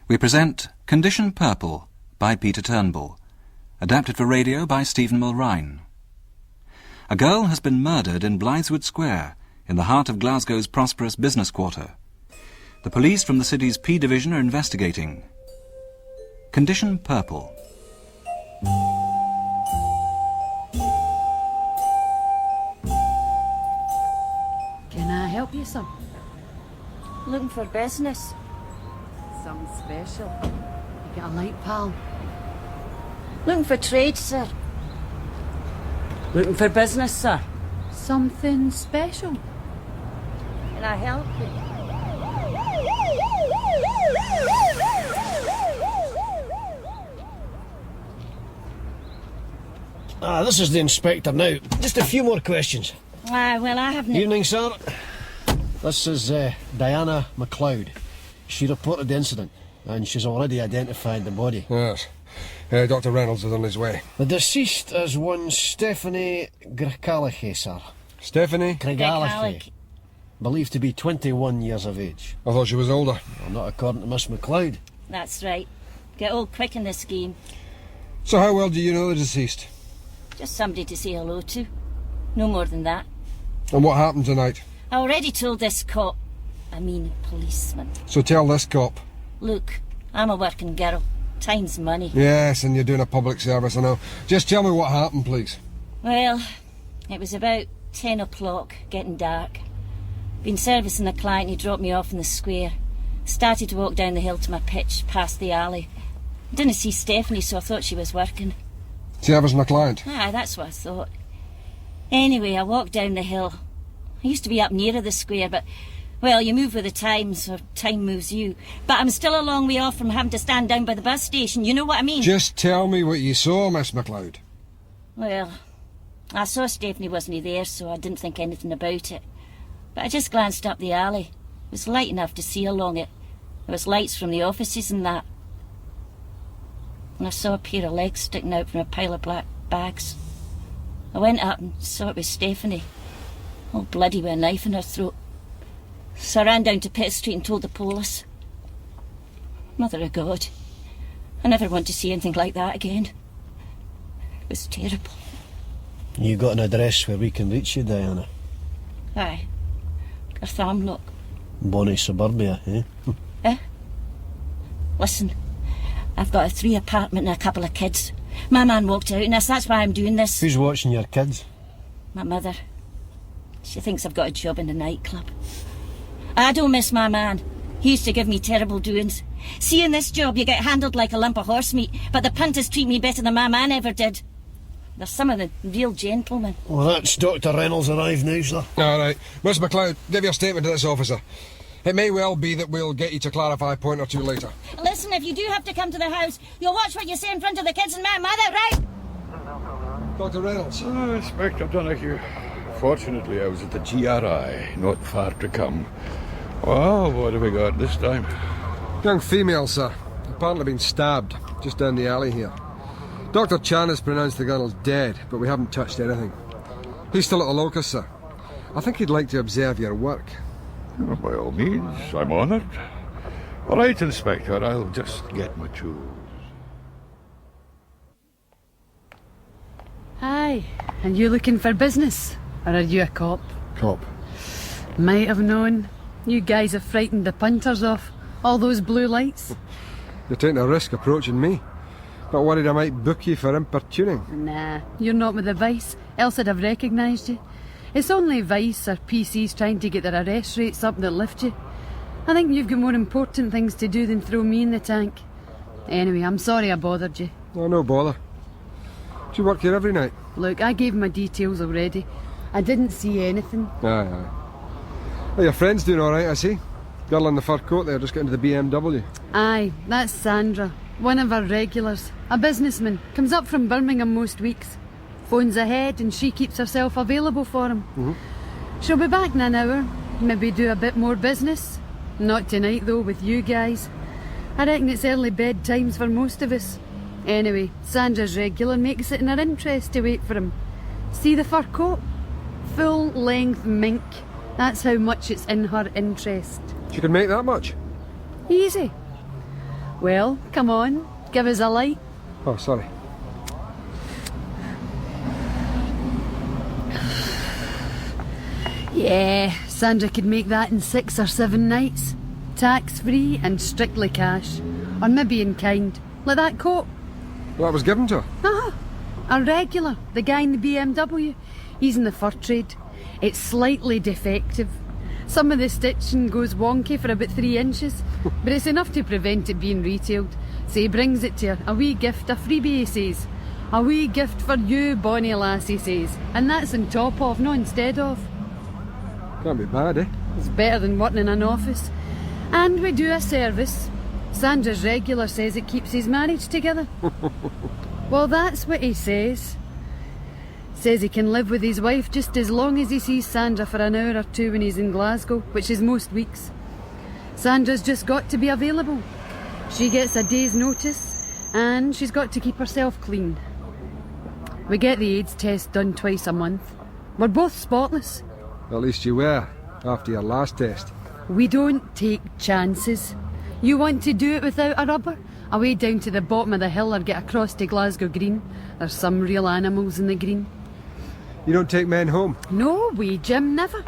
We present Condition Purple by Peter Turnbull, adapted for radio by Stephen Mulrine. A girl has been murdered in Blythswood Square, in the heart of Glasgow's prosperous business quarter. The police from the city's P Division are investigating. Condition Purple. Can I help you, sir? Looking for business. Something special. You got a light, pal? Looking for trade, sir. Looking for business, sir? Something special. Can I help you? This is the inspector now. Just a few more questions. Well, I haven't... Evening, sir. This is Diana McLeod. She reported the incident, and she's already identified the body. Yes. Dr. Reynolds is on his way. The deceased is one Stephanie Craigellachie, sir. Stephanie? Craigellachie. Believed to be 21 years of age. I thought she was older. Well, not according to Miss McLeod. That's right. Get old quick in this game. So how well do you know the deceased? Just somebody to say hello to. No more than that. And what happened tonight? I already told this cop. I mean policeman. So tell this cop. Look, I'm a working girl. Time's money. Yes, and you're doing a public service, I know. Just tell me what happened, please. Well, it was about 10 o'clock, getting dark. Been servicing a client, he dropped me off in the square. Started to walk down the hill to my pitch, past the alley. Didn't see Stephanie, so I thought she was working. Servicing a client? Aye, that's what I thought. Anyway, I walked down the hill. I used to be up nearer the square, but, well, you move with the times, or time moves you. But I'm still a long way off from having to stand down by the bus station, you know what I mean? Just tell me what you saw, Miss McLeod. Well, I saw Stephanie wasn't there, so I didn't think anything about it. But I just glanced up the alley. It was light enough to see along it. There was lights from the offices and that. And I saw a pair of legs sticking out from a pile of black bags. I went up and saw it was Stephanie. All bloody with a knife in her throat. So I ran down to Pitt Street and told the police. Mother of God. I never want to see anything like that again. It was terrible. You got an address where we can reach you, Diana? Aye. Garthamlock. Bonnie suburbia, eh? Eh? Listen, I've got a 3 apartment and a couple of kids. My man walked out and that's why I'm doing this. Who's watching your kids? My mother. She thinks I've got a job in the nightclub. I don't miss my man. He used to give me terrible doings. See, in this job you get handled like a lump of horse meat, but the punters treat me better than my man ever did. They're some of the real gentlemen. Well, that's Dr. Reynolds arrived now, sir. All right. Miss McLeod, give your statement to this officer. It may well be that we'll get you to clarify a point or two later. Listen, if you do have to come to the house, you'll watch what you say in front of the kids and my mother, right? Dr. Reynolds. Inspector Donoghue. Fortunately, I was at the GRI, not far to come. Well, what have we got this time? Young female, sir. Apparently been stabbed, just down the alley here. Dr. Chan has pronounced the girl dead, but we haven't touched anything. He's still at the locus, sir. I think he'd like to observe your work. Oh, by all means, I'm honoured. All right, Inspector, I'll just get my tools. Aye, and you looking for business? Or are you a cop? Cop. Might have known. You guys have frightened the punters off. All those blue lights. You're taking a risk approaching me. Not worried I might book you for importuning? Nah, you're not with the Vice, else I'd have recognised you. It's only Vice or PCs trying to get their arrest rates up that lift you. I think you've got more important things to do than throw me in the tank. Anyway, I'm sorry I bothered you. Oh, no bother. Do you work here every night? Look, I gave my details already. I didn't see anything. Aye, aye. Well, your friend's doing all right, I see. Girl in the fur coat there, just getting to the BMW. Aye, that's Sandra, one of our regulars. A businessman, comes up from Birmingham most weeks. Phones ahead and she keeps herself available for him. She'll be back in an hour, maybe do a bit more business. Not tonight though, with you guys. I reckon it's early bedtimes for most of us. Anyway, Sandra's regular makes it in her interest to wait for him. See the fur coat? Full length mink. That's how much it's in her interest. She could make that much? Easy. Well, come on, give us a light. Oh, sorry. Yeah, Sandra could make that in 6 or 7 nights. Tax-free and strictly cash. Or maybe in kind. Like that coat. Well, that was given to her. Ah, a regular, the guy in the BMW. He's in the fur trade. It's slightly defective. Some of the stitching goes wonky for about 3 inches, but it's enough to prevent it being retailed. So he brings it to her, a wee gift, a freebie, he says. A wee gift for you, bonny lass, he says. And that's on top of, not instead of. Can't be bad, eh? It's better than working in an office. And we do a service. Sandra's regular says it keeps his marriage together. Well, that's what he says. Says he can live with his wife just as long as he sees Sandra for an hour or 2 when he's in Glasgow, which is most weeks. Sandra's just got to be available. She gets a day's notice, and she's got to keep herself clean. We get the AIDS test done twice a month. We're both spotless. At least you were, after your last test. We don't take chances. You want to do it without a rubber? Away down to the bottom of the hill or get across to Glasgow Green. There's some real animals in the green. You don't take men home? No way, Jim, never.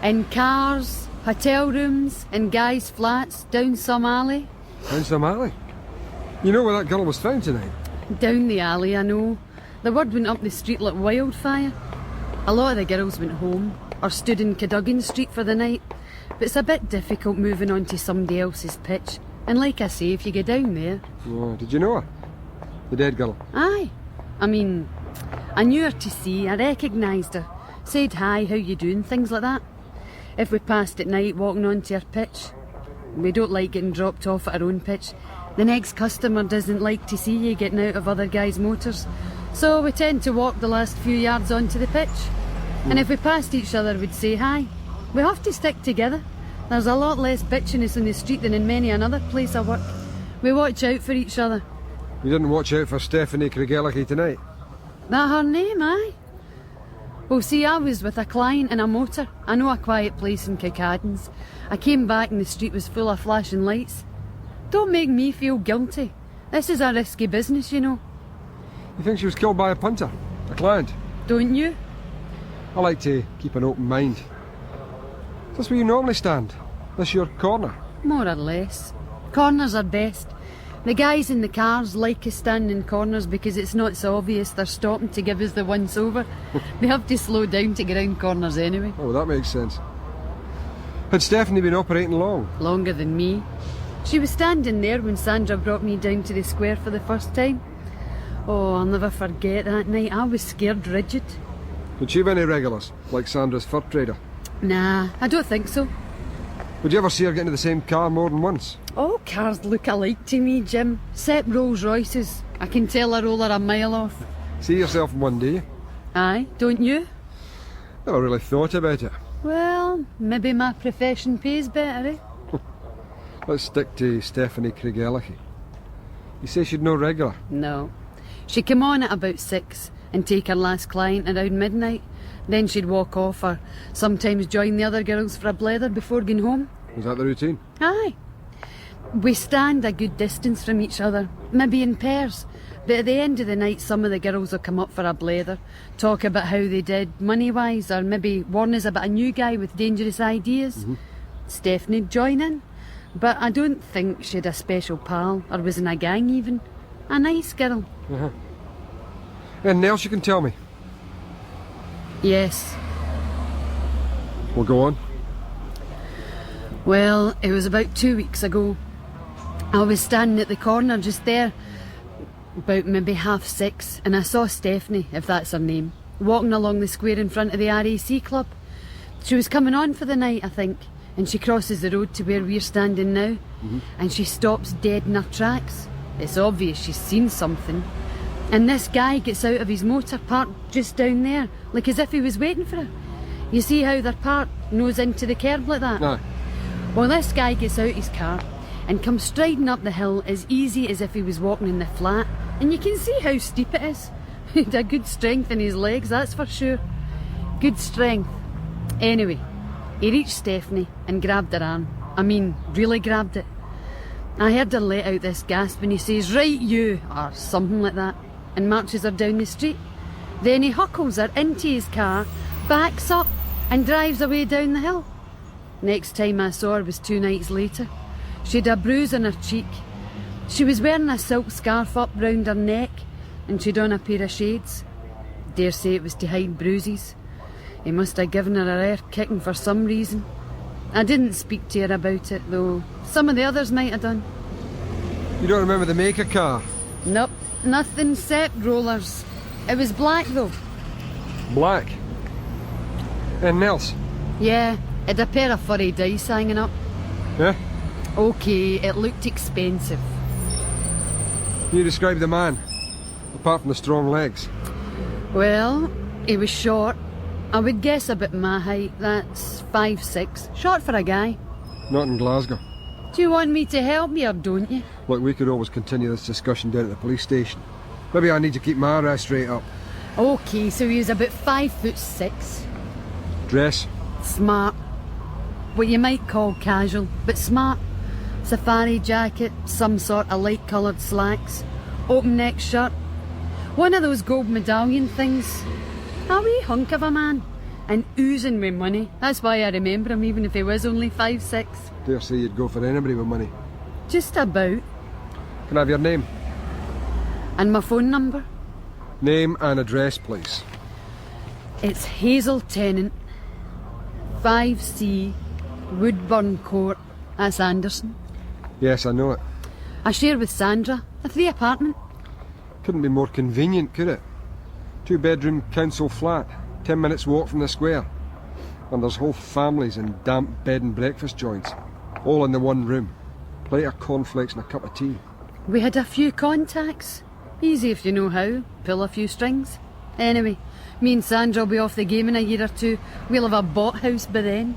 In cars, hotel rooms, in guys' flats, down some alley. Down some alley? You know where that girl was found tonight? Down the alley, I know. The word went up the street like wildfire. A lot of the girls went home, or stood in Cadogan Street for the night. But it's a bit difficult moving on to somebody else's pitch. And like I say, if you go down there... Oh, did you know her? The dead girl? Aye. I mean, I knew her to see, I recognised her. Said hi, how you doing, things like that. If we passed at night walking onto her pitch, we don't like getting dropped off at our own pitch. The next customer doesn't like to see you getting out of other guys' motors. So we tend to walk the last few yards onto the pitch. And if we passed each other, we'd say hi. We have to stick together. There's a lot less bitchiness in the street than in many another place I work. We watch out for each other. You didn't watch out for Stephanie Craigellachie tonight? That her name, aye? Well, see, I was with a client in a motor. I know a quiet place in Cochrane. I came back and the street was full of flashing lights. Don't make me feel guilty. This is a risky business, you know. You think she was killed by a punter? A client? Don't you? I like to keep an open mind. Is this where you normally stand? This your corner? More or less. Corners are best. The guys in the cars like us standing in corners because it's not so obvious they're stopping to give us the once over. They have to slow down to get round corners anyway. Oh, that makes sense. Had Stephanie been operating long? Longer than me. She was standing there when Sandra brought me down to the square for the first time. Oh, I'll never forget that night. I was scared rigid. Did she have any regulars, like Sandra's fur trader? Nah, I don't think so. Would you ever see her get into the same car more than once? All cars look alike to me, Jim. Except Rolls Royces. I can tell a roller a mile off. See yourself in one, do you? Aye, don't you? Never really thought about it. Well, maybe my profession pays better, eh? Let's stick to Stephanie Craigellachie. You say she'd no regular? No. She'd come on at about 6 and take her last client around midnight. Then she'd walk off or sometimes join the other girls for a blether before going home. Was that the routine? Aye. We stand a good distance from each other, maybe in pairs. But at the end of the night, some of the girls will come up for a blether, talk about how they did money-wise, or maybe warn us about a new guy with dangerous ideas. Stephanie'd join in. But I don't think she had a special pal, or was in a gang even. A nice girl. Anything else you can tell me? Yes. Well, go on. Well, it was about 2 weeks ago. I was standing at the corner just there, about maybe 6:30, and I saw Stephanie, if that's her name, walking along the square in front of the RAC club. She was coming on for the night, I think, and she crosses the road to where we're standing now, and she stops dead in her tracks. It's obvious she's seen something. And this guy gets out of his motor parked just down there, like as if he was waiting for her. You see how they're parked, nose into the curb like that? Aye. Well, this guy gets out his car and comes striding up the hill as easy as if he was walking in the flat. And you can see how steep it is. He had a good strength in his legs, that's for sure. Good strength. Anyway, he reached Stephanie and grabbed her arm. I mean, really grabbed it. I heard her let out this gasp when he says, "Right you," or something like that, and marches her down the street. Then he huckles her into his car, backs up and drives away down the hill. Next time I saw her was 2 nights later. She'd a bruise on her cheek. She was wearing a silk scarf up round her neck and she'd on a pair of shades. Dare say it was to hide bruises. He must have given her a rare kicking for some reason. I didn't speak to her about it, though some of the others might have done. You don't remember the make of car? Nope, nothing except rollers. It was black, though. Black? And else? Yeah, it had a pair of furry dice hanging up. Yeah? OK, it looked expensive. Can you describe the man, apart from the strong legs? Well, he was short. I would guess about my height. That's 5'6". Short for a guy. Not in Glasgow. Do you want me to help you or don't you? Look, we could always continue this discussion down at the police station. Maybe I need to keep my arrest rate up. OK, so he was about 5'6". Dress? Smart. What you might call casual, but smart. Safari jacket, some sort of light coloured slacks, open neck shirt. One of those gold medallion things. A wee hunk of a man. And oozing with money. That's why I remember him, even if he was only 5'6". Dare say you'd go for anybody with money. Just about. Can I have your name? And my phone number? Name and address, please. It's Hazel Tennant, 5C, Woodburn Court. That's Anderson. Yes, I know it. I share with Sandra, a 3 apartment. Couldn't be more convenient, could it? 2-bedroom council flat, 10 minutes walk from the square. And there's whole families in damp bed and breakfast joints, all in the one room. Plate of cornflakes and a cup of tea. We had a few contacts. Easy if you know how. Pull a few strings. Anyway, me and Sandra will be off the game in a year or 2. We'll have a bought house by then.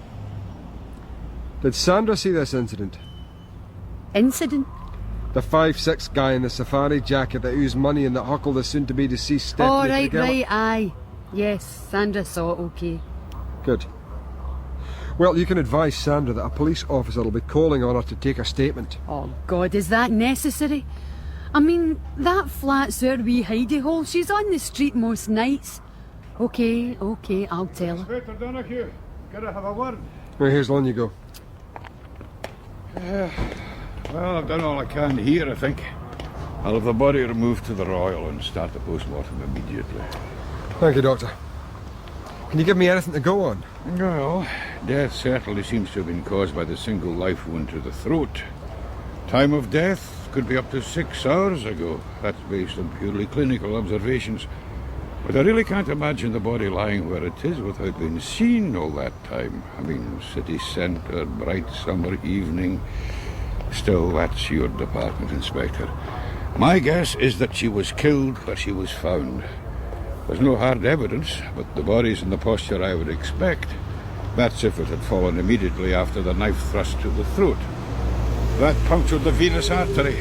Did Sandra see this incident? Incident? The 5'6" guy in the safari jacket that oozed money and that huckled the soon-to-be deceased Stephanie Oh, right, Craigellachie. aye. Yes, Sandra saw it OK. Good. Well, you can advise Sandra that a police officer will be calling on her to take a statement. Oh, God, is that necessary? I mean, that flat's her wee hidey hole. She's on the street most nights. OK, I'll tell her. Inspector Donoghue, gotta have a word. Well, here's on you go. Well, I've done all I can here, I think. I'll have the body removed to the Royal and start the post-mortem immediately. Thank you, Doctor. Can you give me anything to go on? Well, death certainly seems to have been caused by the single life wound to the throat. Time of death could be up to 6 hours ago. That's based on purely clinical observations. But I really can't imagine the body lying where it is without being seen all that time. I mean, city centre, bright summer evening. Still, that's your department, Inspector. My guess is that she was killed where she was found. There's no hard evidence, but the body's in the posture I would expect. That's if it had fallen immediately after the knife thrust to the throat. That punctured the venous artery.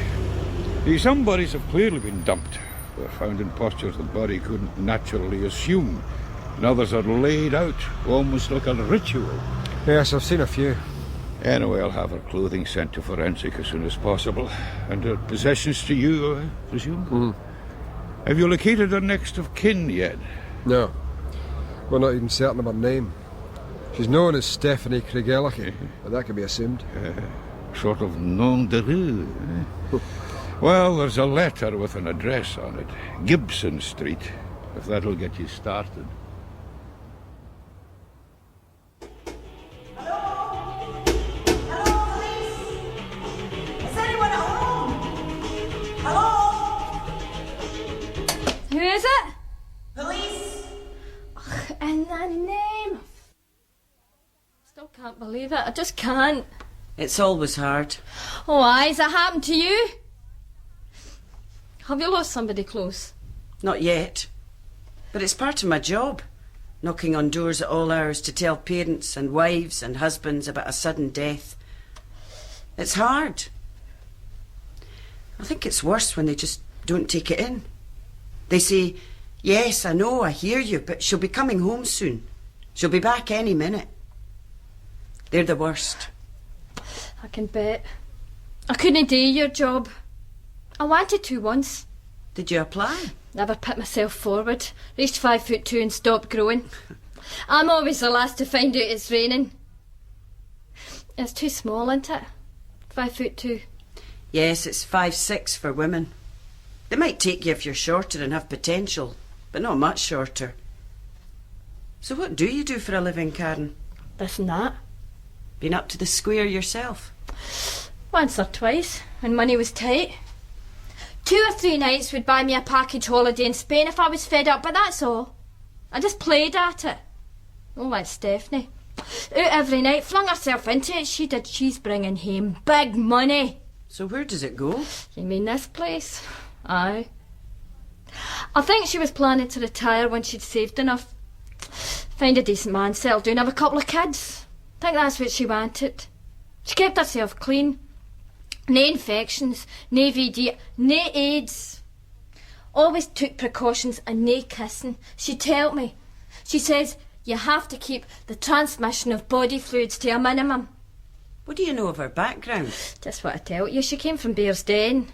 Some bodies have clearly been dumped. They're found in postures the body couldn't naturally assume. And others are laid out, almost like a ritual. Yes, I've seen a few. Anyway, I'll have her clothing sent to forensic as soon as possible. And her possessions to you, I presume? Have you located her next of kin yet? No. We're not even certain of her name. She's known as Stephanie Craigellachie, but that can be assumed. Sort of nom de rue. Well, there's a letter with an address on it. Gibson Street, if that'll get you started. Who is it? Police! Ugh, in the name. Still can't believe it. I just can't. It's always hard. Oh, aye, has it happened to you? Have you lost somebody close? Not yet. But it's part of my job. Knocking on doors at all hours to tell parents and wives and husbands about a sudden death. It's hard. I think it's worse when they just don't take it in. They say, yes, I know, I hear you, but she'll be coming home soon. She'll be back any minute. They're the worst. I can bet. I couldn't do your job. I wanted to once. Did you apply? Never put myself forward. Reached 5'2" and stopped growing. I'm always the last to find out it's raining. It's too small, isn't it? 5'2". Yes, it's 5'6" for women. They might take you if you're shorter and have potential, but not much shorter. So what do you do for a living, Karen? This and that. Been up to the square yourself? Once or twice, when money was tight. 2 or 3 nights would buy me a package holiday in Spain if I was fed up, but that's all. I just played at it. Oh, like Stephanie. Out every night, flung herself into it. She did. She's bringing home big money. So where does it go? You mean this place? Aye. I think she was planning to retire when she'd saved enough. Find a decent man, settle down, have a couple of kids. Think that's what she wanted. She kept herself clean. No infections, no VD, no AIDS. Always took precautions and no kissing. She told me. She says you have to keep the transmission of body fluids to a minimum. What do you know of her background? Just what I tell you, she came from Bearsden.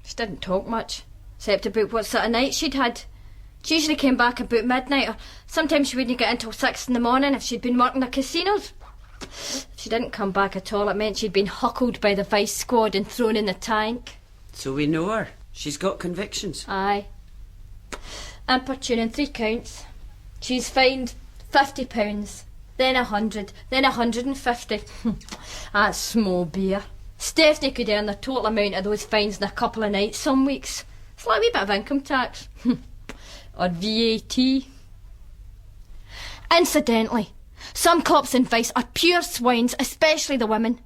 She didn't talk much, except about what sort of night she'd had. She usually came back about midnight, or sometimes she wouldn't get until 6 in the morning if she'd been working the casinos. If she didn't come back at all, it meant she'd been huckled by the vice squad and thrown in the tank. So we know her. She's got convictions. Aye. Importuning 3 counts. She's fined £50, then 100, then 150. That's small beer. Stephanie could earn the total amount of those fines in a couple of nights some weeks. It's like a wee bit of income tax. Or VAT. Incidentally, some cops in Vice are pure swines, especially the women.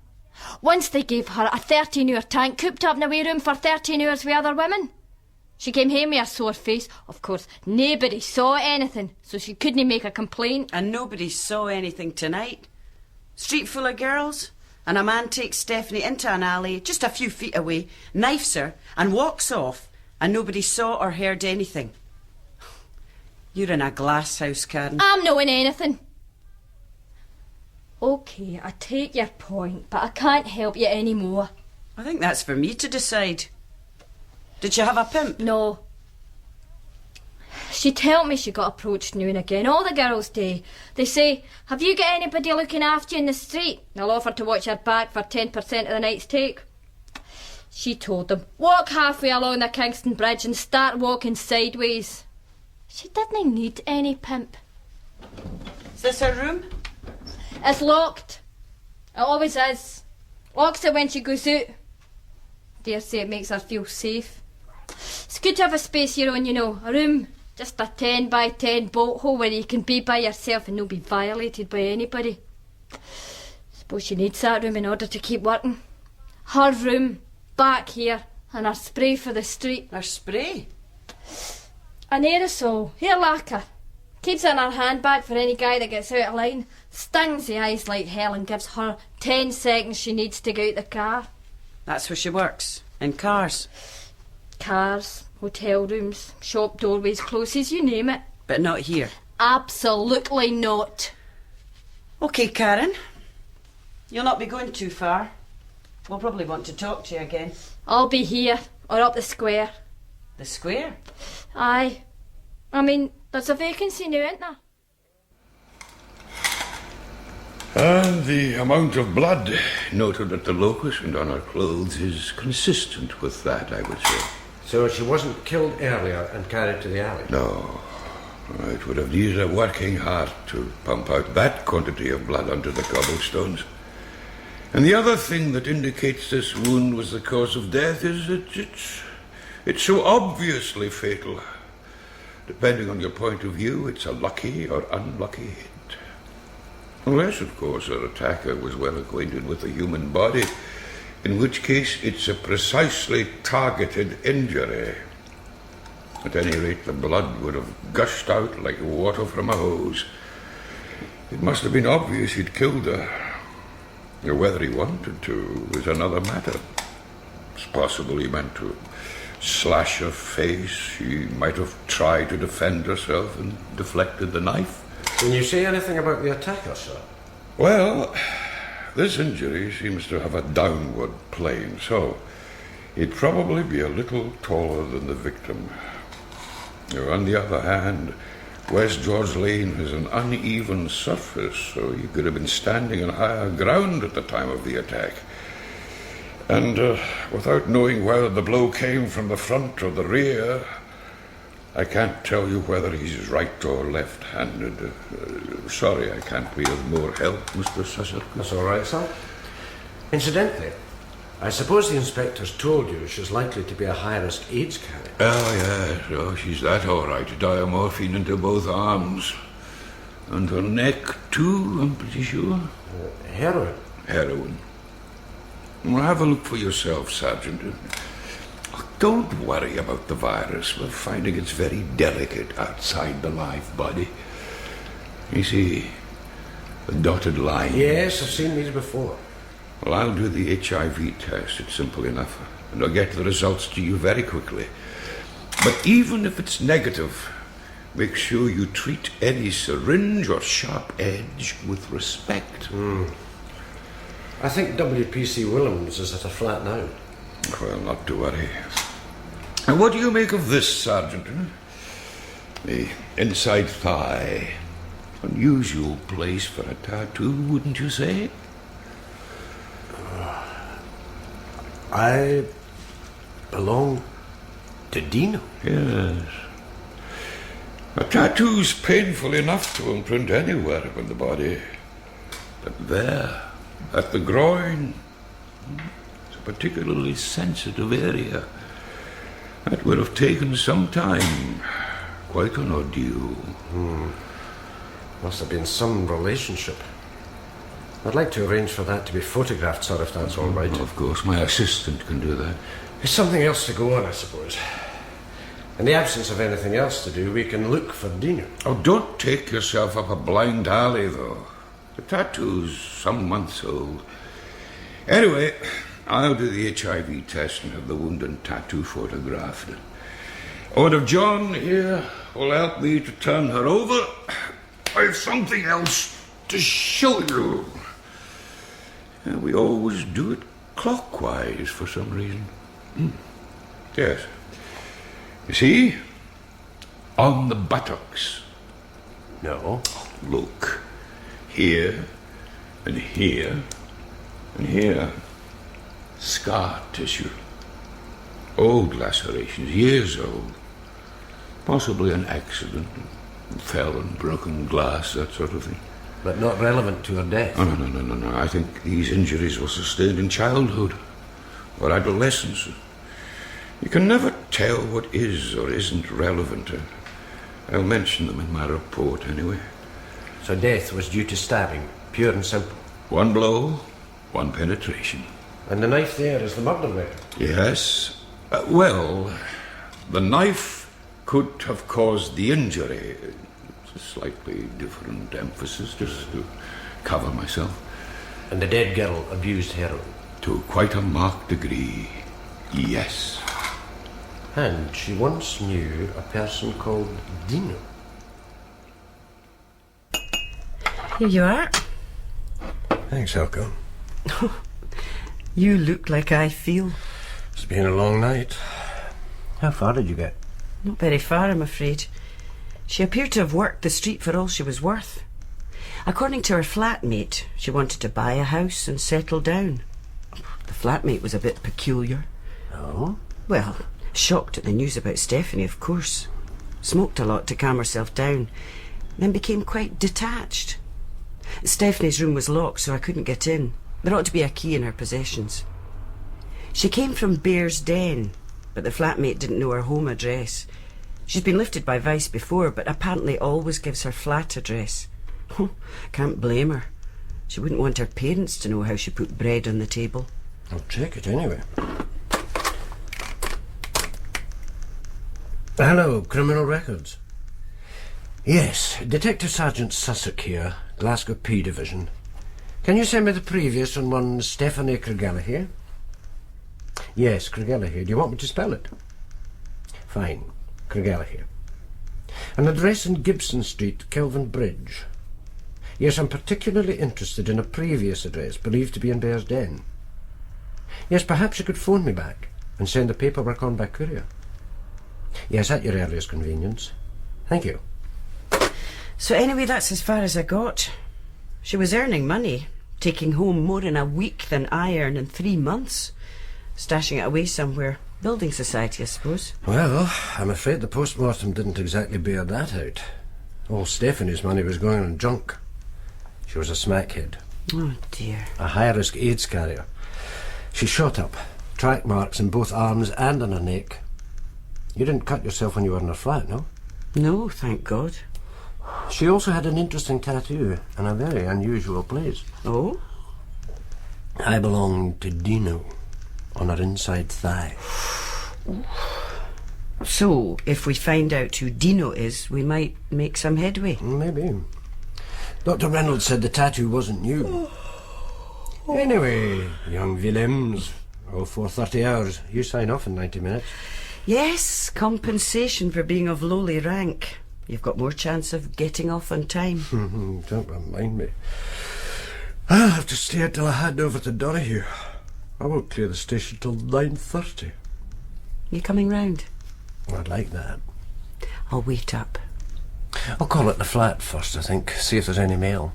Once they gave her a 13-hour tank cooped up in a wee room for 13 hours with other women. She came home with a sore face. Of course, nobody saw anything, so she couldn't make a complaint. And nobody saw anything tonight. Street full of girls, and a man takes Stephanie into an alley just a few feet away, knifes her, and walks off, and nobody saw or heard anything. You're in a glass house, Karen. I'm knowing anything. OK, I take your point, but I can't help you anymore. I think that's for me to decide. Did she have a pimp? No. She told me she got approached now and again. All the girls do. They say, have you got anybody looking after you in the street? They'll offer to watch your back for 10% of the night's take. She told them, walk halfway along the Kingston Bridge and start walking sideways. She didn't need any pimp. Is this her room? It's locked. It always is. Locks it when she goes out. Dare say it makes her feel safe. It's good to have a space your own, you know. A room, just a 10 by 10 bolt hole where you can be by yourself and not be violated by anybody. Suppose she needs that room in order to keep working. Her room, back here, and her spray for the street. Her spray? An aerosol, hair lacquer. Keeps it in her handbag for any guy that gets out of line. Stings the eyes like hell and gives her 10 seconds she needs to get out the car. That's where she works. In cars. Cars, hotel rooms, shop doorways, closes, you name it. But not here. Absolutely not. OK, Karen. You'll not be going too far. We'll probably want to talk to you again. I'll be here, or up the square. The square? Aye. I mean, there's a vacancy now, isn't there? And the amount of blood noted at the locus and on her clothes is consistent with that, I would say. So she wasn't killed earlier and carried to the alley? No. It would have needed a working heart to pump out that quantity of blood onto the cobblestones. And the other thing that indicates this wound was the cause of death is that it's so obviously fatal. Depending on your point of view, it's a lucky or unlucky hit. Unless, of course, her attacker was well acquainted with the human body, in which case it's a precisely targeted injury. At any rate, the blood would have gushed out like water from a hose. It must have been obvious he'd killed her. Whether he wanted to is another matter. It's possible he meant to slash her face. She might have tried to defend herself and deflected the knife. Can you say anything about the attacker, sir? Well, this injury seems to have a downward plane, so he'd probably be a little taller than the victim. On the other hand, West George Lane has an uneven surface, so he could have been standing on higher ground at the time of the attack. And without knowing whether the blow came from the front or the rear, I can't tell you whether he's right or left-handed. Sorry I can't be of more help, Mr. Sussock. That's all right, sir. Incidentally, I suppose the inspector's told you she's likely to be a high-risk AIDS carrier. Oh, yes. Oh, she's that all right. Diamorphine into both arms. And her neck, too, I'm pretty sure. Heroin? Heroin. Well, have a look for yourself, Sergeant. Don't worry about the virus. We're finding it's very delicate outside the live body. You see, the dotted line. Yes, I've seen these before. Well, I'll do the HIV test. It's simple enough. And I'll get the results to you very quickly. But even if it's negative, make sure you treat any syringe or sharp edge with respect. I think WPC Willems is at a flat now. Well, not to worry. And what do you make of this, Sergeant? The inside thigh. Unusual place for a tattoo, wouldn't you say? I belong to Dino. Yes. A tattoo's painful enough to imprint anywhere upon the body. But there, at the groin, it's a particularly sensitive area. That would have taken some time. Quite an ordeal. Must have been some relationship. I'd like to arrange for that to be photographed, sir, if that's all right. Of course, my assistant can do that. There's something else to go on, I suppose. In the absence of anything else to do, we can look for Dino. Oh, don't take yourself up a blind alley, though. The tattoo's some months old. Anyway, I'll do the HIV test and have the wound and tattoo photographed. And if John here will help me to turn her over, I've something else to show you. And we always do it clockwise for some reason. Yes. You see? On the buttocks. No. Look. Here, and here, and here. Scar tissue. Old lacerations, years old. Possibly an accident. Fell and broken glass, that sort of thing. But not relevant to her death. Oh, no. I think these injuries were sustained in childhood or adolescence. You can never tell what is or isn't relevant. I'll mention them in my report anyway. So death was due to stabbing, pure and simple. One blow, one penetration. And the knife there is the murder weapon? Yes. Well, the knife could have caused the injury. It's a slightly different emphasis, just to cover myself. And the dead girl abused heroin? To quite a marked degree, yes. And she once knew a person called Dino. Here you are. Thanks, Elko. You look like I feel. It's been a long night. How far did you get? Not very far, I'm afraid. She appeared to have worked the street for all she was worth. According to her flatmate, she wanted to buy a house and settle down. The flatmate was a bit peculiar. Oh? Well, shocked at the news about Stephanie, of course. Smoked a lot to calm herself down, then became quite detached. Stephanie's room was locked, so I couldn't get in. There ought to be a key in her possessions. She came from Bear's Den, but the flatmate didn't know her home address. She's been lifted by Vice before, but apparently always gives her flat address. Can't blame her. She wouldn't want her parents to know how she put bread on the table. I'll check it anyway. Hello, Criminal Records. Yes, Detective Sergeant Sussock here, Glasgow P Division. Can you send me the previous on one Stephanie Craigellachie? Yes, Craigellachie. Do you want me to spell it? Fine, Craigellachie. An address in Gibson Street, Kelvin Bridge. Yes, I'm particularly interested in a previous address believed to be in Bear's Den. Yes, perhaps you could phone me back and send the paperwork on by courier. Yes, at your earliest convenience. Thank you. So anyway, that's as far as I got. She was earning money, taking home more in a week than I earn in 3 months. Stashing it away somewhere. Building society, I suppose. Well, I'm afraid the post-mortem didn't exactly bear that out. All Stephanie's money was going on junk. She was a smackhead. Oh, dear. A high-risk AIDS carrier. She shot up. Track marks in both arms and on her neck. You didn't cut yourself when you were in her flat, no? No, thank God. She also had an interesting tattoo in a very unusual place. Oh? I belong to Dino on her inside thigh. So, if we find out who Dino is, we might make some headway. Maybe. Dr. Reynolds said the tattoo wasn't new. Anyway, young Willems, 4:30 hours. You sign off in 90 minutes. Yes, compensation for being of lowly rank. You've got more chance of getting off on time. Don't remind me. I'll have to stay until I hand over to Donoghue. I won't clear the station till 9:30. You coming round? I'd like that. I'll wait up. I'll call at the flat first, I think, see if there's any mail.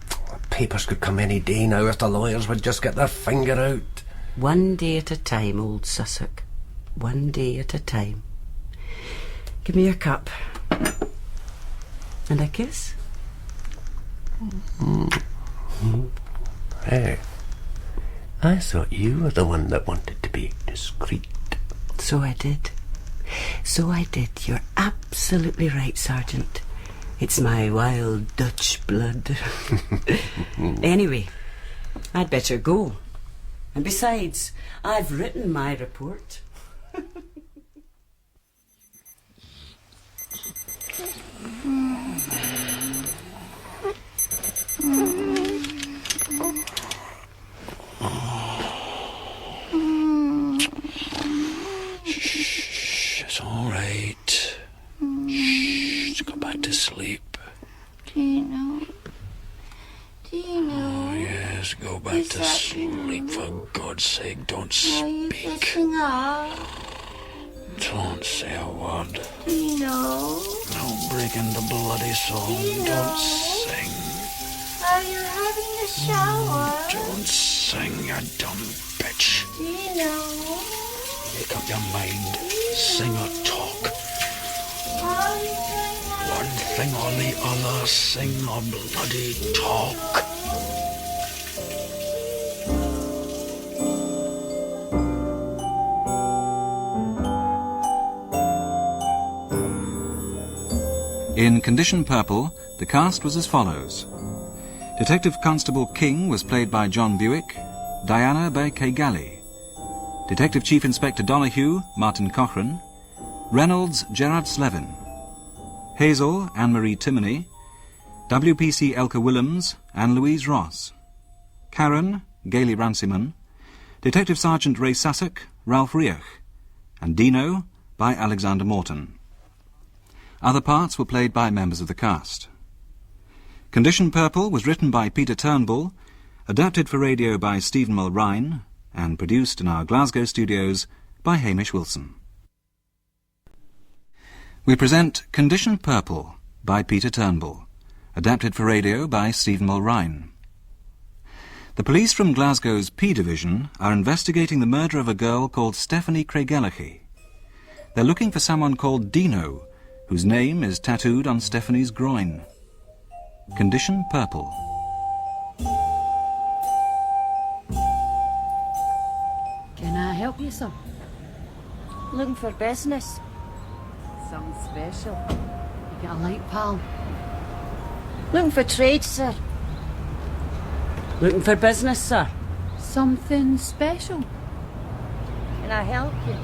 The papers could come any day now if the lawyers would just get their finger out. One day at a time, old Sussock. One day at a time. Give me your cup. And a kiss? Hey, I thought you were the one that wanted to be discreet. So I did. So I did. You're absolutely right, Sergeant. It's my wild Dutch blood. Anyway, I'd better go. And besides, I've written my report. Shh, it's all right. Shh, go back to sleep. Dino. Oh, yes, go back to sleep, for God's sake. Don't speak. Don't say a word. Dino. Don't break into bloody song. Dino. Don't sing. Are you having a shower? Don't sing, you dumb bitch. Dino. Make up your mind. Sing or talk. One thing or the other. Sing or bloody talk. In Condition Purple, the cast was as follows. Detective Constable King was played by John Buick, Diana by Craigellachie. Detective Chief Inspector Donoghue, Martin Cochrane. Reynolds, Gerard Slevin. Hazel, Anne-Marie Timoney. WPC Elka Willems, Anne-Louise Ross. Karen, Gailey Ranciman. Detective Sergeant Ray Sussock, Ralph Riach. And Dino by Alexander Morton. Other parts were played by members of the cast. Condition Purple was written by Peter Turnbull, adapted for radio by Stephen Mulrine, and produced in our Glasgow studios by Hamish Wilson. We present Condition Purple by Peter Turnbull, adapted for radio by Stephen Mulrine. The police from Glasgow's P Division are investigating the murder of a girl called Stephanie Craigellachie. They're looking for someone called Dino, whose name is tattooed on Stephanie's groin. Condition Purple. Can I help you, sir? Looking for business. Something special. You got a light, pal? Looking for trade, sir. Looking for business, sir? Something special. Can I help you?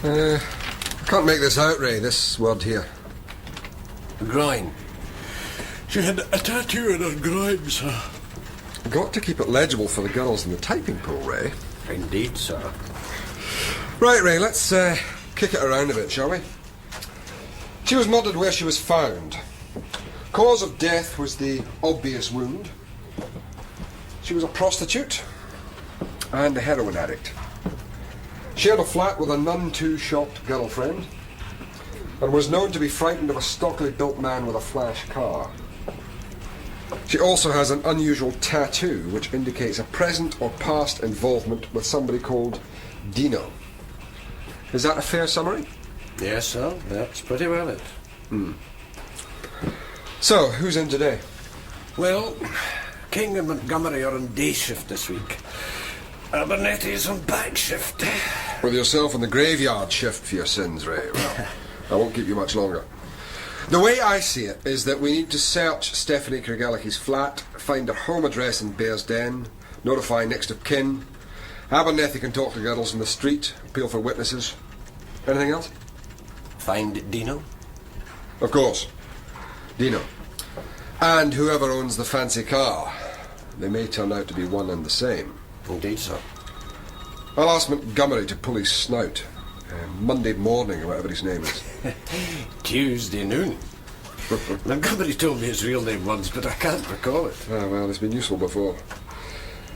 I can't make this out, Ray, this word here. Groin. She had a tattoo on her groin, sir. Got to keep it legible for the girls in the typing pool, Ray. Indeed, sir. Right, Ray, let's kick it around a bit, shall we? She was murdered where she was found. Cause of death was the obvious wound. She was a prostitute and a heroin addict. Shared a flat with a none too shocked girlfriend and was known to be frightened of a stockily built man with a flash car. She also has an unusual tattoo which indicates a present or past involvement with somebody called Dino. Is that a fair summary? Yes, sir. That's pretty well it. So, who's in today? Well, King and Montgomery are on day shift this week. Abernethy's on back shift. With yourself on the graveyard shift for your sins, Ray. Well, I won't keep you much longer. The way I see it is that we need to search Stephanie Craigellachie's flat, find her home address in Bearsden, notify next of kin. Abernethy can talk to girls in the street, appeal for witnesses. Anything else? Find Dino? Of course. Dino. And whoever owns the fancy car. They may turn out to be one and the same. Indeed, sir. I'll ask Montgomery to pull his snout. Monday morning, or whatever his name is. Tuesday noon. Montgomery told me his real name once, but I can't recall it. Ah, well, it's been useful before.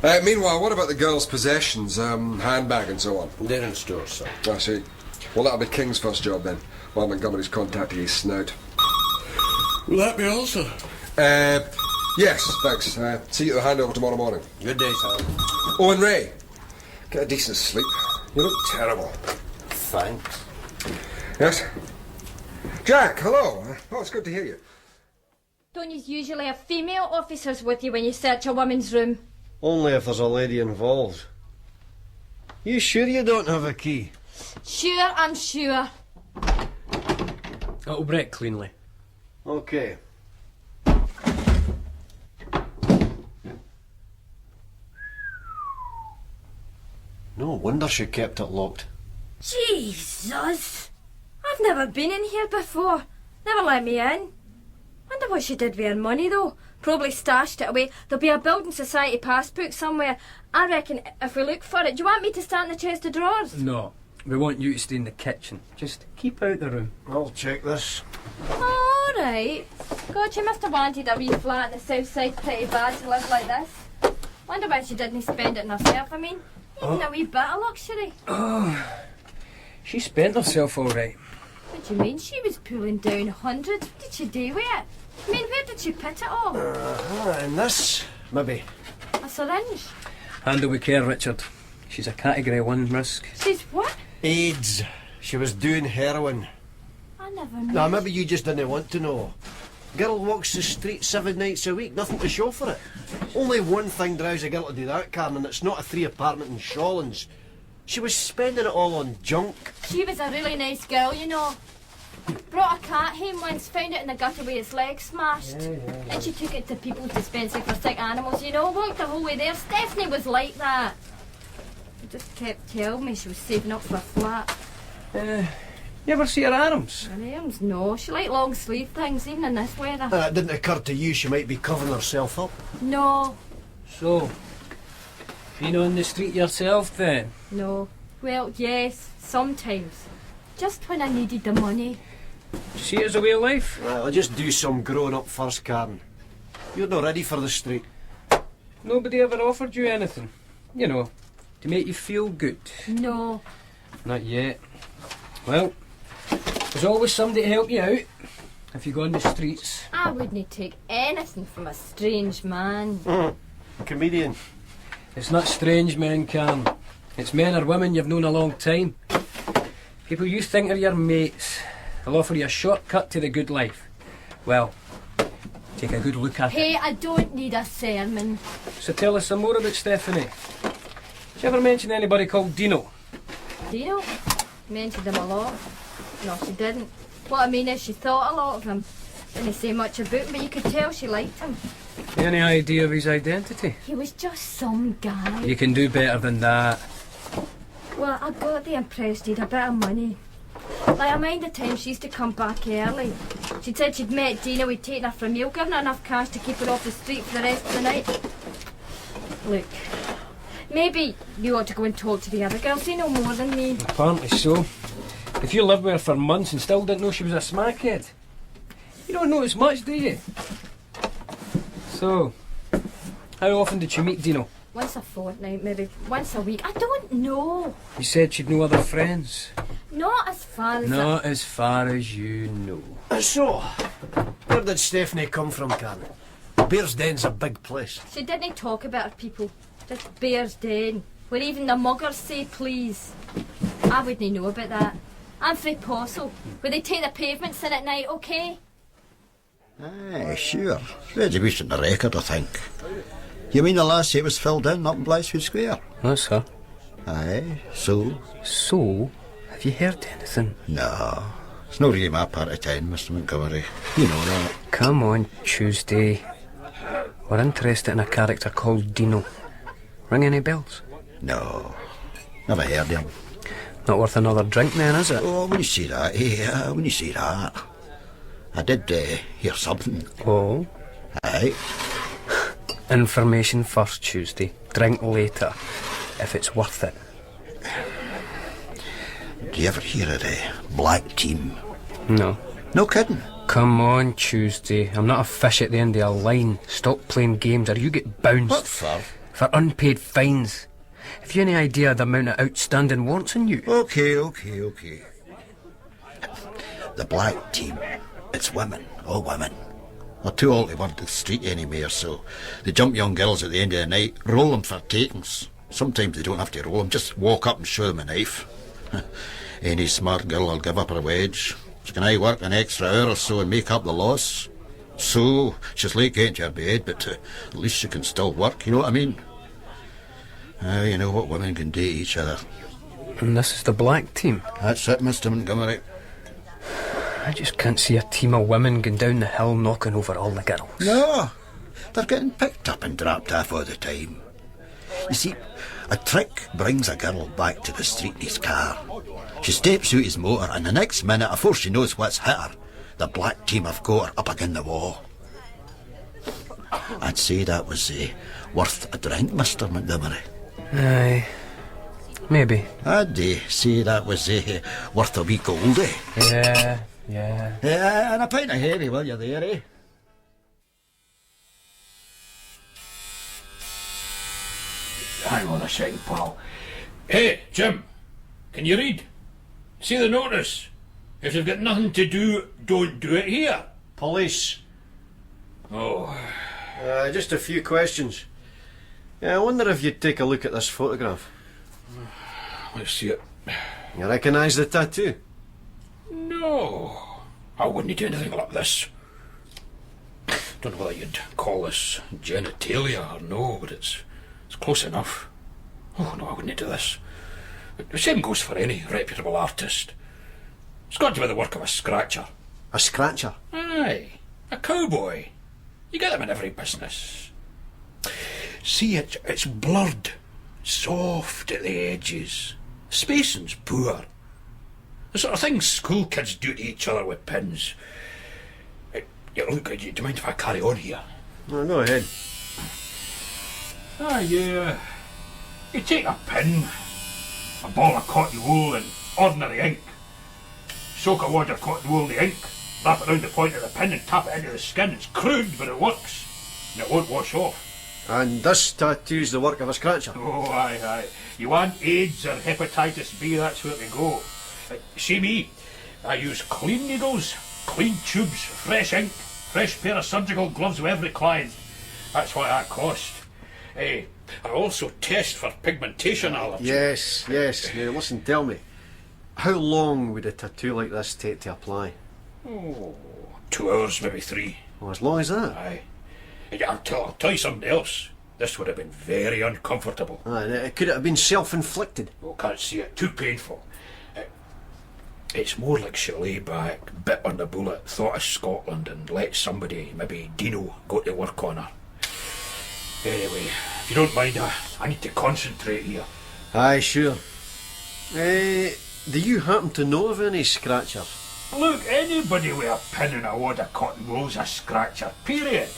Meanwhile, what about the girl's possessions, handbag and so on? They're in stores, sir. I see. Well, that'll be King's first job then, while Montgomery's contacting his snout. Will that be all, sir? Yes, thanks. See you at the handover tomorrow morning. Good day, sir. Oh, and Ray, get a decent sleep. You look terrible. Thanks. Yes? Jack, hello. Oh, it's good to hear you. Don't you usually have female officers with you when you search a woman's room? Only if there's a lady involved. You sure you don't have a key? Sure, I'm sure. It'll break cleanly. Okay. No wonder she kept it locked. Jesus! I've never been in here before. Never let me in. Wonder what she did with her money, though. Probably stashed it away. There'll be a building society passbook somewhere. I reckon if we look for it. Do you want me to start in the chest of drawers? No, we want you to stay in the kitchen. Just keep out the room. I'll check this. All right. God, she must have wanted a wee flat in the south side pretty bad to live like this. Wonder why she didn't spend it on herself. I mean, even a wee bit of luxury. Oh, she spent herself all right. What do you mean she was pulling down hundreds? What did she do with it? I mean, where did she put it all? And this, maybe. A syringe? Handle with care, Richard. She's a Category 1 risk. She's what? AIDS. She was doing heroin. I never knew. Now, maybe you just didn't want to know. Girl walks the street 7 nights a week, nothing to show for it. Only one thing drives a girl to do that, Karen, and it's not a 3-apartment in Shawlands. She was spending it all on junk. She was a really nice girl, you know. Brought a cat home once, found it in the gutter with its legs smashed. And she took it to people's dispensary for sick animals, you know. Walked the whole way there. Stephanie was like that. She just kept telling me she was saving up for a flat. You ever see her arms? Her arms? No. She liked long sleeve things, even in this weather. It didn't occur to you she might be covering herself up? No. So, been on the street yourself then? No. Well, yes, sometimes. Just when I needed the money. See it as a way of life? Right, I'll just do some growing up first, Karen. You're not ready for the street. Nobody ever offered you anything? You know, to make you feel good? No. Not yet. Well, there's always somebody to help you out if you go on the streets. I wouldn't take anything from a strange man. Comedian. It's not strange men, Cam. It's men or women you've known a long time. People you think are your mates. They'll offer you a shortcut to the good life. Well, take a good look at it. Hey, I don't need a sermon. So tell us some more about Stephanie. Did you ever mention anybody called Dino? Dino? Mentioned him a lot. No, she didn't. What I mean is she thought a lot of him. Didn't say much about him, but you could tell she liked him. Any idea of his identity? He was just some guy. You can do better than that. Well, I got the impression he'd a bit of money. Like, I mind the time she used to come back early. She'd said she'd met Dino, he'd taken her for a meal, given her enough cash to keep her off the street for the rest of the night. Look, Maybe you ought to go and talk to the other girls. They know more than me. Apparently so. If you lived with her for months and still didn't know she was a smackhead, you don't notice much, do you? So, how often did you meet Dino? Once a fortnight, maybe once a week. I don't know. You said she'd no other friends. Not as far as Not as far as you know. So, where did Stephanie come from, Karen? Bear's Den's a big place. She didn't talk about her people. Just Bear's Den, where even the muggers say please. I wouldn't know about that. I'm frae Postle, where they take the pavements in at night, okay? Aye, sure. Ready to on the record, I think. You mean the lassie was filled in up in Blythswood Square? That's her. Aye, so? So, have you heard anything? No, it's not really my part of town, Mr. Montgomery. You know that. Come on, Tuesday. We're interested in a character called Dino. Ring any bells? No, never heard of him. Not worth another drink then, is it? Oh, when you say that, when you say that. I did hear something. Oh? Aye. Information first, Tuesday. Drink later, if it's worth it. Do you ever hear of the Black Team? No. No kidding? Come on, Tuesday. I'm not a fish at the end of a line. Stop playing games or you get bounced. What for? For unpaid fines. Have you any idea the amount of outstanding warrants on you? Okay. The Black Team. It's women, all women. They're too old to work the street anymore, so they jump young girls at the end of the night, roll them for takings. Sometimes they don't have to roll them, just walk up and show them a knife. Any smart girl will give up her wage. She can I work an extra hour or so and make up the loss. So, she's late getting to her bed, but at least she can still work, you know what I mean? You know what women can do to each other. And this is the Black Team? That's it, Mr. Montgomery. I just can't see a team of women going down the hill knocking over all the girls. No, they're getting picked up and dropped off all the time. You see, a trick brings a girl back to the street in his car. She steps out his motor and the next minute, before she knows what's hit her, the Black Team have got her up against the wall. I'd say that was worth a drink, Mr. Montgomery. Aye, maybe. I'd say that was worth a wee gold, Yeah. Yeah, and a pint of heavy while you're there, eh? Hang on a second, pal. Hey, Jim, can you read? See the notice? If you've got nothing to do, don't do it here. Police. Oh. Just a few questions. I wonder if you'd take a look at this photograph. Let's see it. You recognise the tattoo? No, I wouldn't do anything like this. Don't know whether you'd call this genitalia or no, but it's close enough. Oh no, I wouldn't do this. The same goes for any reputable artist. It's got to be the work of a scratcher. A scratcher? Aye, a cowboy. You get them in every business. See, it's blurred, soft at the edges. Spacing's poor. The sort of things school kids do to each other with pins. Look, do you mind if I carry on here? No, go ahead. You take a pin, a ball of cotton wool and ordinary ink. Soak a wad of cotton wool in the ink, wrap it round the point of the pin and tap it into the skin. It's crude, but it works. And it won't wash off. And this tattoo's the work of a scratcher? Oh, aye. You want AIDS or hepatitis B, that's where they go. See me, I use clean needles, clean tubes, fresh ink, fresh pair of surgical gloves with every client. That's what that cost. I also test for pigmentation allergy. Yes. Now listen, tell me, how long would a tattoo like this take to apply? Oh, 2 hours, maybe 3. Oh, as long as that? Aye. I'll tell you something else. This would have been very uncomfortable. Aye, could it have been self-inflicted? Oh, can't see it. Too painful. It's more like she lay back, bit on the bullet, thought of Scotland and let somebody, maybe Dino, go to work on her. Anyway, if you don't mind, I need to concentrate here. Aye, sure. Do you happen to know of any scratchers? Look, anybody with a pin and a wad of cotton wool's a scratcher, period.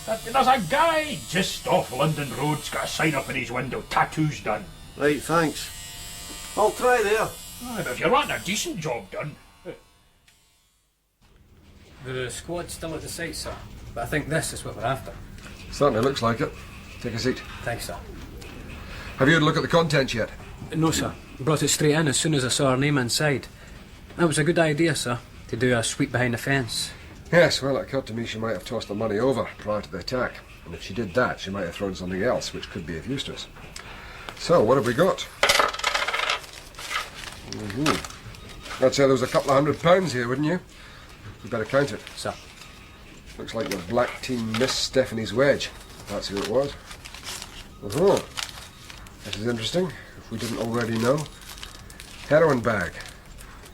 There's a guy just off London Road's got a sign up in his window, tattoos done. Right, thanks. I'll try there. But if you're wanting a decent job done... The squad's still at the site, sir, but I think this is what we're after. Certainly looks like it. Take a seat. Thanks, sir. Have you had a look at the contents yet? No, sir. Brought it straight in as soon as I saw her name inside. That was a good idea, sir, to do a sweep behind the fence. Yes, well, it occurred to me she might have tossed the money over prior to the attack. And if she did that, she might have thrown something else, which could be of use to us. So, what have we got? I'd say there was a couple of £100 here, wouldn't you? You better count it. Sir. Looks like the black team missed Stephanie's wedge. That's who it was. This is interesting, if we didn't already know. Heroin bag.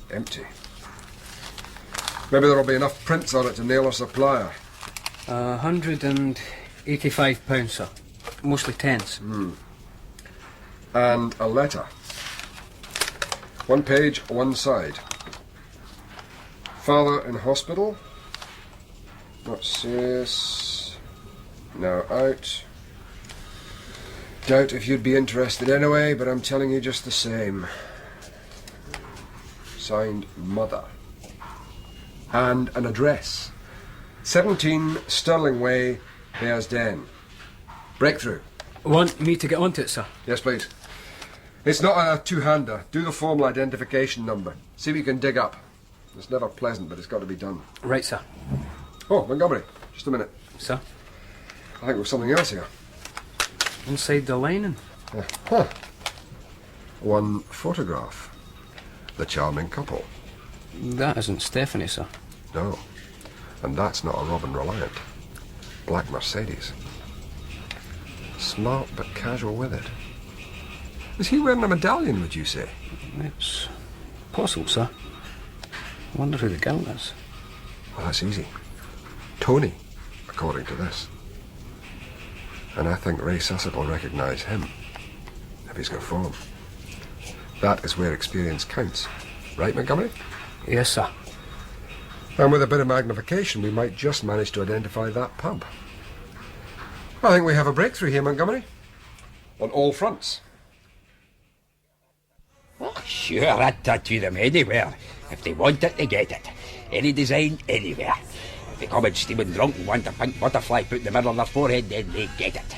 Empty. Maybe there'll be enough prints on it to nail a supplier. £185, sir. Mostly tens. And a letter. 1 page, 1 side. Father in hospital. What's this? Now out. Doubt if you'd be interested anyway, but I'm telling you just the same. Signed, Mother. And an address. 17 Stirling Way, Bearsden. Breakthrough. Want me to get onto it, sir? Yes, please. It's not a two-hander. Do the formal identification number. See what you can dig up. It's never pleasant, but it's got to be done. Right, sir. Oh, Montgomery, just a minute. Sir? I think there's something else here. Inside the lining. One photograph. The charming couple. That isn't Stephanie, sir. No. And that's not a Robin Reliant. Black Mercedes. Smart but casual with it. Is he wearing a medallion, would you say? It's possible, sir. I wonder who the girl is. Well, that's easy. Tony, according to this. And I think Ray Sussock will recognise him, if he's got form. That is where experience counts. Right, Montgomery? Yes, sir. And with a bit of magnification, we might just manage to identify that pub. I think we have a breakthrough here, Montgomery. On all fronts. Oh, sure, I'd tattoo them anywhere. If they want it, they get it. Any design, anywhere. If they come in steaming drunk and want a pink butterfly put in the middle of their forehead, then they get it.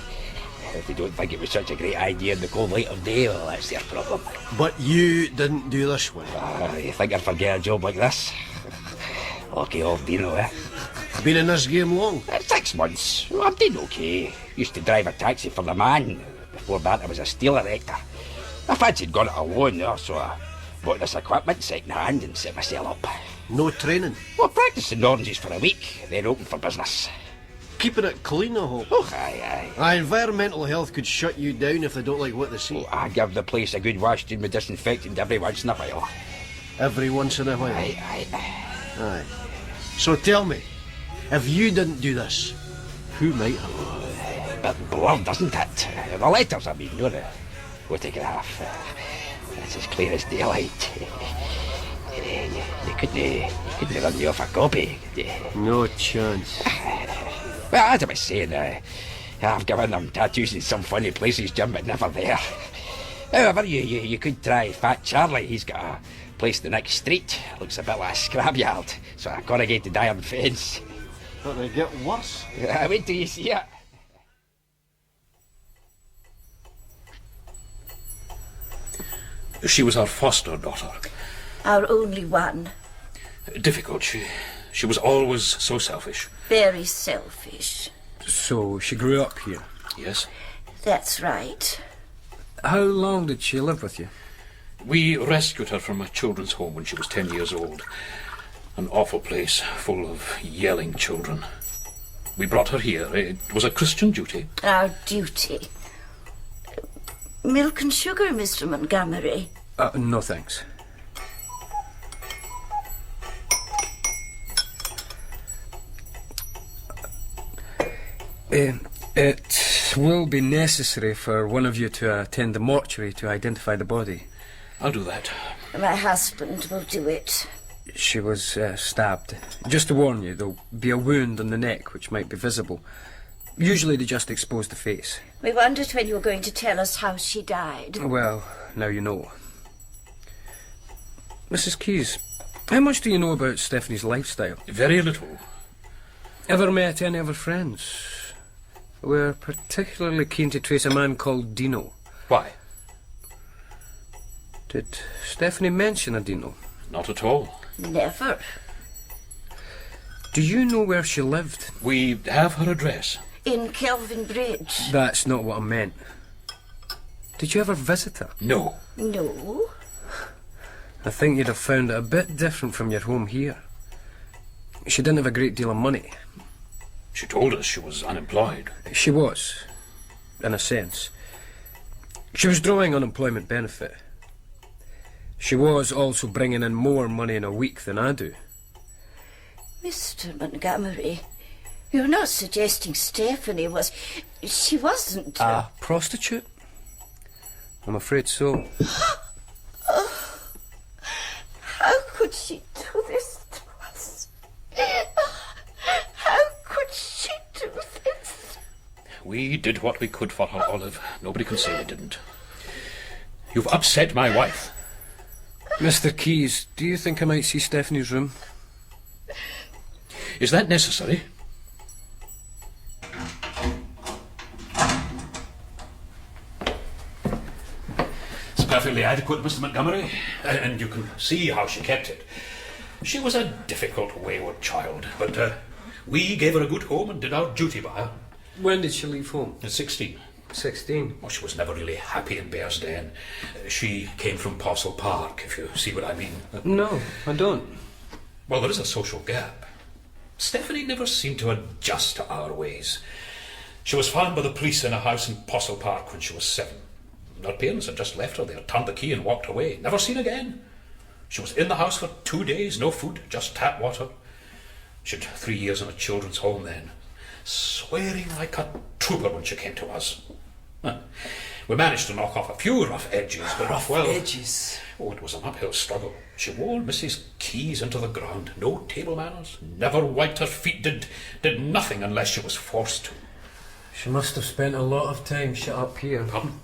If they don't think it was such a great idea in the cold light of day, well, that's their problem. But you didn't do this one. You think I'd forget a job like this? Lucky old Dino, eh? Been in this game long? 6 months. Well, I've done okay. Used to drive a taxi for the man. Before that, I was a steel erector. I fancied got it alone, though, so I bought this equipment second hand and set myself up. No training? Well, practicing oranges for a week, then open for business. Keeping it clean, I hope. Oh, aye. Environmental health could shut you down if they don't like what they see. I give the place a good wash doing with disinfectant every once in a while. Every once in a while? Aye. So tell me, if you didn't do this, who might have? A bit blurred, doesn't it? The letters, I mean, no, the photograph. It's as clear as daylight. You couldn't run you off a copy. No chance. Well, as I was saying, I've given them tattoos in some funny places, Jim, but never there. However, you could try Fat Charlie. He's got a place the next street. Looks a bit like a scrapyard. So a corrugated iron fence. But they get worse. Wait till you see it. She was our foster daughter. Our only one. Difficult. She was always so selfish. Very selfish. So she grew up here? Yes. That's right. How long did she live with you? We rescued her from a children's home when she was 10 years old. An awful place, full of yelling children. We brought her here. It was a Christian duty. Our duty. Milk and sugar, Mr. Montgomery? No, thanks. It will be necessary for one of you to attend the mortuary to identify the body. I'll do that. My husband will do it. She was stabbed. Just to warn you, there'll be a wound on the neck which might be visible. Usually they just expose the face. We wondered when you were going to tell us how she died. Well, now you know. Mrs. Keyes, how much do you know about Stephanie's lifestyle? Very little. Ever met any of her friends? We're particularly keen to trace a man called Dino. Why? Did Stephanie mention a Dino? Not at all. Never. Do you know where she lived? We have her address. In Kelvin Bridge. That's not what I meant. Did you ever visit her? No. No. I think you'd have found it a bit different from your home here. She didn't have a great deal of money. She told us she was unemployed. She was, in a sense. She was drawing unemployment benefit. She was also bringing in more money in a week than I do. Mr. Montgomery, you're not suggesting Stephanie was... She wasn't... A prostitute? I'm afraid so. Oh, how could she do this to us? How could she do this? We did what we could for her, Olive. Nobody can say we didn't. You've upset my wife. Mr. Keyes, do you think I might see Stephanie's room? Is that necessary? It's perfectly adequate, Mr. Montgomery, and you can see how she kept it. She was a difficult, wayward child, but we gave her a good home and did our duty by her. When did she leave home? At 16. 16? Well, she was never really happy in Bearsden. She came from Postle Park, if you see what I mean. No, I don't. Well, there is a social gap. Stephanie never seemed to adjust to our ways. She was found by the police in a house in Postle Park when she was 7. Her parents had just left her there, turned the key and walked away. Never seen again. She was in the house for 2 days, no food, just tap water. She'd 3 years in a children's home then, swearing like a trooper when she came to us. We managed to knock off a few rough edges, but edges? Oh, it was an uphill struggle. She wore Mrs. Keyes into the ground. No table manners, never wiped her feet, did nothing unless she was forced to. She must have spent a lot of time shut up here. Pardon?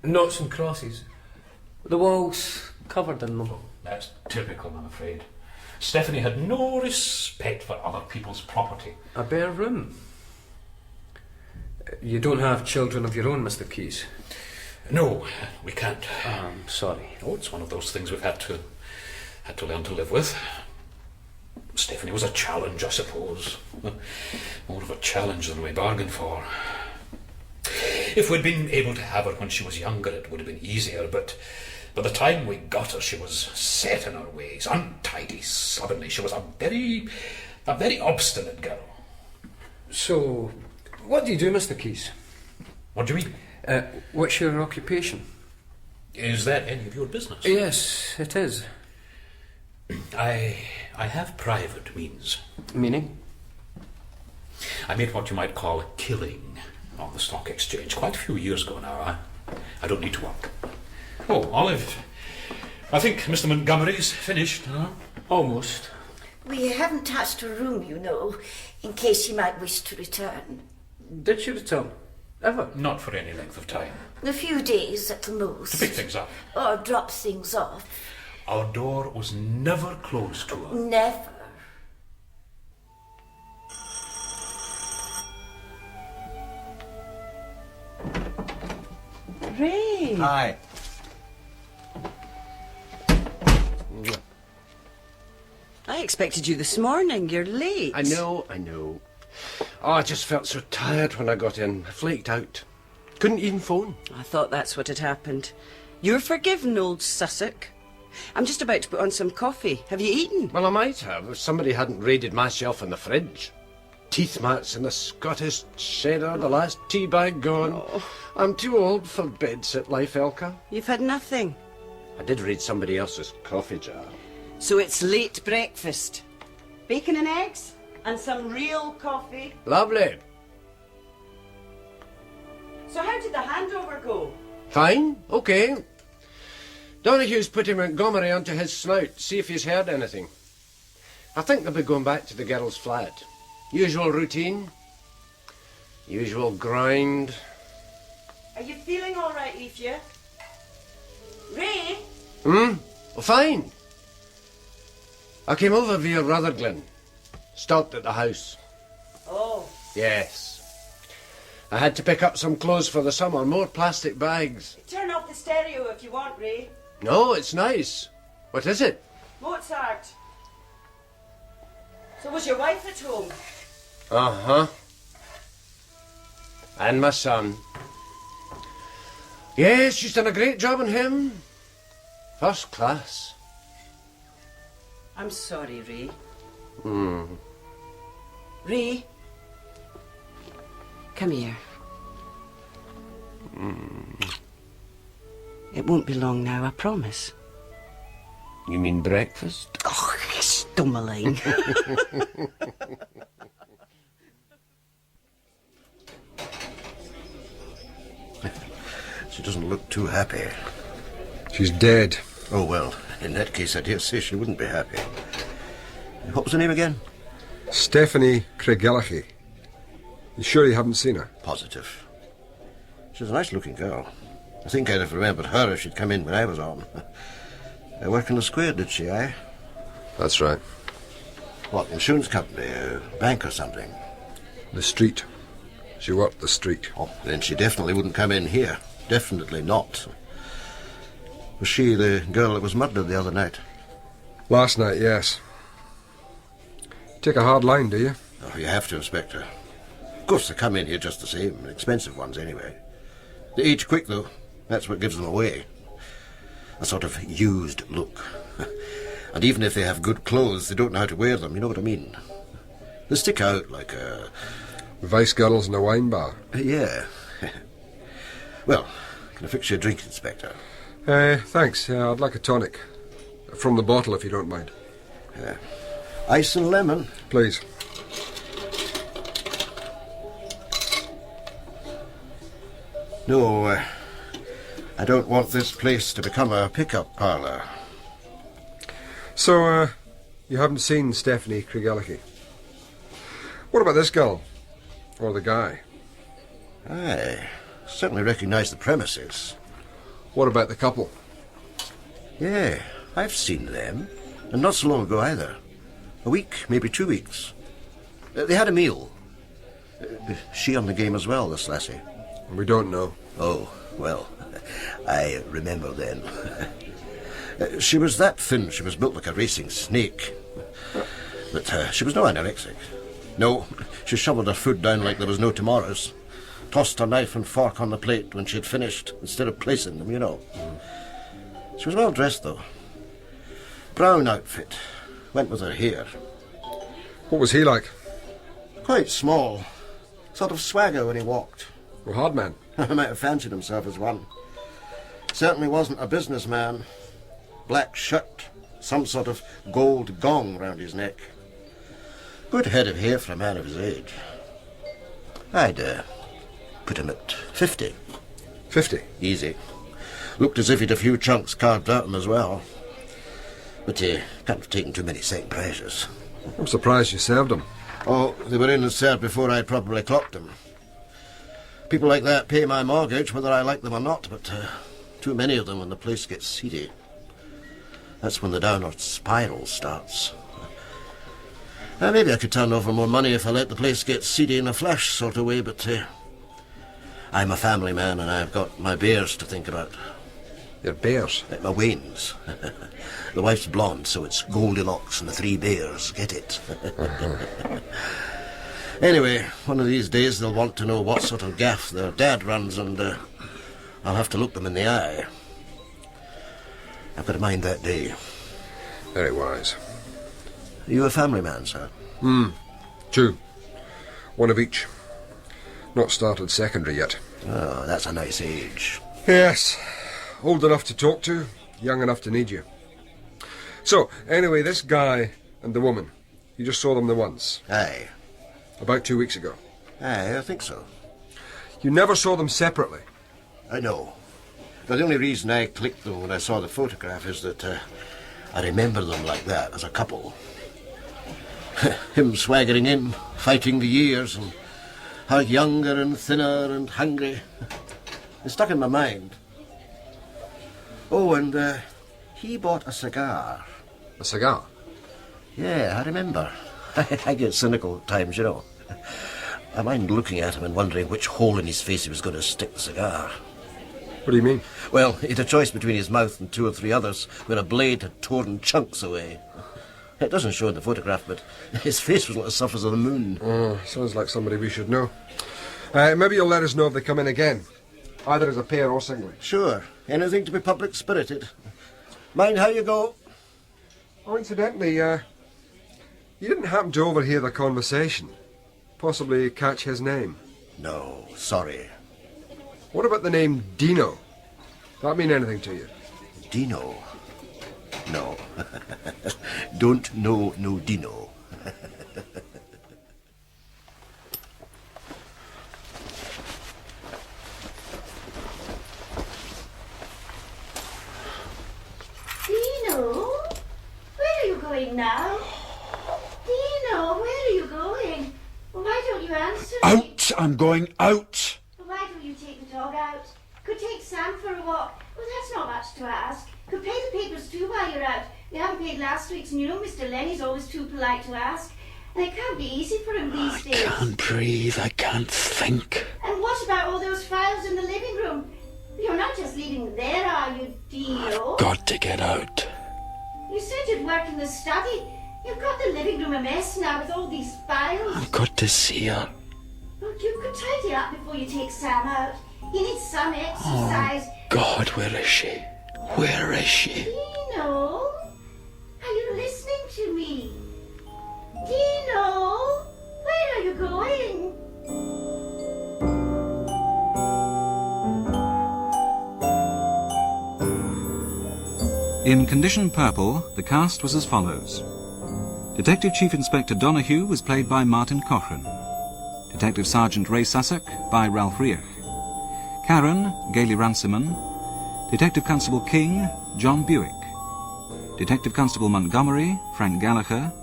Knots and crosses. The walls covered in them. That's typical, I'm afraid. Stephanie had no respect for other people's property. A bare room. You don't have children of your own, Mr. Keyes? No, we can't. I'm sorry. Oh, it's one of those things we've had to learn to live with. Stephanie was a challenge, I suppose. More of a challenge than we bargained for. If we'd been able to have her when she was younger, it would have been easier, but by the time we got her, she was set in her ways, untidy, slovenly. She was a very obstinate girl. So, what do you do, Mr. Keyes? What do you mean? What's your occupation? Is that any of your business? Yes, it is. I have private means. Meaning? I made what you might call a killing on the stock exchange quite a few years ago now. I don't need to work. Oh, Olive, I think Mr. Montgomery's finished. Almost. We haven't touched her room, you know, in case she might wish to return. Did she return? Ever? Not for any length of time. A few days at the most. To pick things up. Or drop things off. Our door was never closed to her. Never. Ray! Hi. I expected you this morning. You're late. I know. Oh, I just felt so tired when I got in. I flaked out. Couldn't even phone. I thought that's what had happened. You're forgiven, old Sussock. I'm just about to put on some coffee. Have you eaten? Well, I might have if somebody hadn't raided my shelf in the fridge. Teeth mats in the Scottish cheddar, the last tea bag gone. Oh. I'm too old for bed-sit life, Elka. You've had nothing. I did raid somebody else's coffee jar. So it's late breakfast. Bacon and eggs? And some real coffee? Lovely. So how did the handover go? Fine, OK. Donoghue's putting Montgomery onto his snout, see if he's heard anything. I think they'll be going back to the girl's flat. Usual routine. Usual grind. Are you feeling all right, Leafia? Ray? Well, fine. I came over via Rutherglen. Stopped at the house. Oh. Yes. I had to pick up some clothes for the summer, more plastic bags. Turn off the stereo if you want, Ray. No, it's nice. What is it? Mozart. So was your wife at home? Uh-huh. And my son. Yes, she's done a great job on him. First class. I'm sorry, Ray. Hmm. Ray? Come here. It won't be long now, I promise. You mean breakfast? Oh, stummeling. She doesn't look too happy. She's dead. Oh, well, in that case, I dare say she wouldn't be happy. What was her name again? Stephanie Craigellachie. You sure you haven't seen her? Positive. She's a nice-looking girl. I think I'd have remembered her if she'd come in when I was on. I work in the square, did she, eh? That's right. What, insurance company, a bank or something? The street. She worked the street. Oh, then she definitely wouldn't come in here. Definitely not. Was she the girl that was murdered the other night? Last night, yes. Take a hard line, do you? Oh, you have to, Inspector. Of course, they come in here just the same. Expensive ones, anyway. They age quick, though. That's what gives them away. A sort of used look. And even if they have good clothes, they don't know how to wear them, you know what I mean? They stick out like a... Vice girls in a wine bar. Yeah. Well, can I fix you a drink, Inspector? Thanks. I'd like a tonic. From the bottle, if you don't mind. Ice and lemon. Please. No, I don't want this place to become a pickup parlour. So, you haven't seen Stephanie Craigellachie? What about this girl? Or the guy? I certainly recognise the premises. What about the couple? Yeah, I've seen them. And not so long ago either. A week, maybe 2 weeks. They had a meal. She on the game as well, this lassie? We don't know. Oh, well, I remember then. She was that thin, she was built like a racing snake. But she was no anorexic. No, she shoveled her food down like there was no tomorrows. Tossed her knife and fork on the plate when she had finished, instead of placing them, you know. She was well dressed, though. Brown outfit. Went with her hair. What was he like? Quite small. Sort of swagger when he walked. A hard man? He might have fancied himself as one. Certainly wasn't a businessman. Black shirt, some sort of gold gong round his neck. Good head of hair for a man of his age. I'd put him at 50. 50? Easy. Looked as if he'd a few chunks carved out of him as well. But he can't have taken too many second pleasures. I'm surprised you served him. Oh, they were in and served before I'd probably clocked them. People like that pay my mortgage whether I like them or not, but too many of them when the place gets seedy. That's when the downward spiral starts. Maybe I could turn over more money if I let the place get seedy in a flash sort of way, but I'm a family man and I've got my bears to think about. Your bears? My wains. The wife's blonde, so it's Goldilocks and the three bears. Get it? Anyway, one of these days they'll want to know what sort of gaff their dad runs, and I'll have to look them in the eye. I've got to mind that day. Very wise. Are you a family man, sir? 2. One of each. Not started secondary yet. Oh, that's a nice age. Yes. Old enough to talk to, young enough to need you. So, anyway, this guy and the woman, you just saw them the once? Aye. About 2 weeks ago? Aye, I think so. You never saw them separately? I know. But the only reason I clicked them when I saw the photograph is that I remember them like that, as a couple. Him swaggering in, fighting the years, and How younger and thinner and hungry. It's stuck in my mind. Oh, and he bought a cigar. A cigar? Yeah, I remember. I get cynical at times, you know. I mind looking at him and wondering which hole in his face he was going to stick the cigar. What do you mean? Well, he had a choice between his mouth and 2 or 3 others where a blade had torn chunks away. It doesn't show in the photograph, but his face was like the surface of the moon. Oh, sounds like somebody we should know. Maybe you'll let us know if they come in again, either as a pair or singly. Sure. Anything to be public-spirited. Mind how you go. Oh, incidentally, you didn't happen to overhear the conversation? Possibly catch his name? No, sorry. What about the name Dino? That mean anything to you? Dino? No. Don't know no Dino. Dino? Where are you going now? Dino, where are you going? Well, why don't you answer me? Out! I'm going out! Well, why don't you take the dog out? Could take Sam for a walk. Well, that's not much to ask. Could pay the papers too while you're out. We haven't paid last week's, and you know Mr. Lenny's always too polite to ask. And it can't be easy for him these days. I can't breathe, I can't think. And what about all those files in the living room? You're not just leaving them there, are you, Dino? Got to get out. You said you'd work in the study. You've got the living room a mess now with all these files. I've got to see her. Look, you could tidy up before you take Sam out. He needs some exercise. Oh, God, where is she? Where is she? Dino? Are you listening to me? Dino? Where are you going? In Condition Purple, the cast was as follows. Detective Chief Inspector Donoghue was played by Martin Cochrane. Detective Sergeant Ray Sussock by Ralph Riach. Karen, Gailey Ransoman. Detective Constable King, John Buick. Detective Constable Montgomery, Frank Gallagher.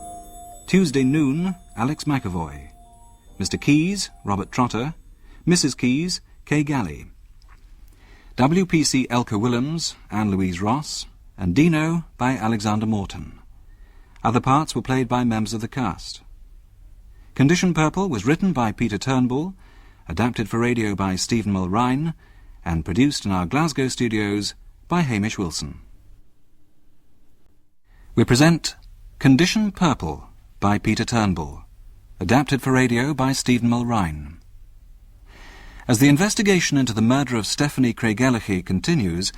Tuesday Noon, Alex McAvoy. Mr. Keyes, Robert Trotter. Mrs. Keyes, Kay Galley. WPC Elka Willems, Anne-Louise Ross. And Dino by Alexander Morton. Other parts were played by members of the cast. Condition Purple was written by Peter Turnbull, adapted for radio by Stephen Mulrine, and produced in our Glasgow studios by Hamish Wilson. We present Condition Purple by Peter Turnbull, adapted for radio by Stephen Mulrine. As the investigation into the murder of Stephanie Craigellachie continues,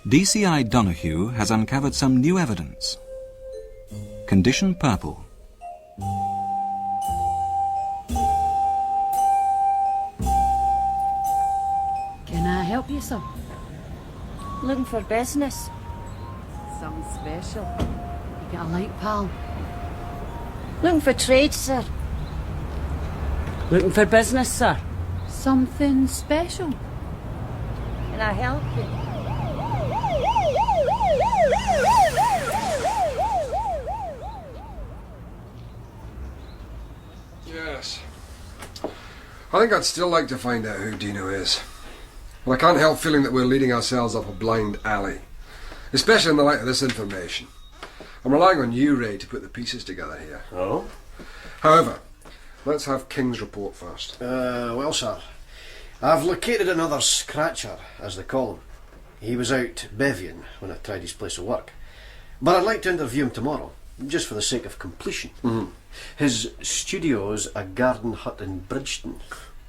DCI Donoghue has uncovered some new evidence. Condition Purple. Can I help you, sir? Looking for business. Something special. You got a light, pal? Looking for trade, sir. Looking for business, sir. Something special. Can I help you? Yes. I think I'd still like to find out who Dino is. Well, I can't help feeling that we're leading ourselves up a blind alley, especially in the light of this information. I'm relying on you, Ray, to put the pieces together here. Oh? However, let's have King's report first. Well, sir, I've located another scratcher, as they call him. He was out bevying when I tried his place of work. But I'd like to interview him tomorrow, just for the sake of completion. Mm-hmm. His studio's a garden hut in Bridgeton,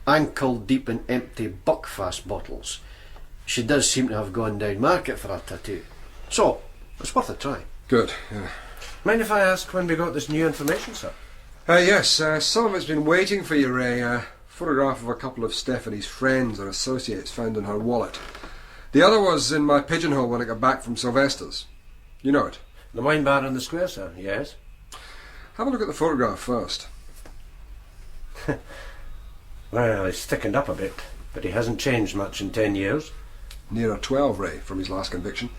ankle deep in empty Buckfast bottles. She does seem to have gone down market for a tattoo. So, it's worth a try. Good, yeah. Mind if I ask when we got this new information, sir? Yes, some of it's been waiting for you, Ray. A photograph of a couple of Stephanie's friends or associates found in her wallet. The other was in my pigeonhole when I got back from Sylvester's. You know it? The wine bar in the square, sir, yes. Have a look at the photograph first. Well, he's thickened up a bit, but he hasn't changed much in 10 years. Nearer 12, Ray, from his last conviction.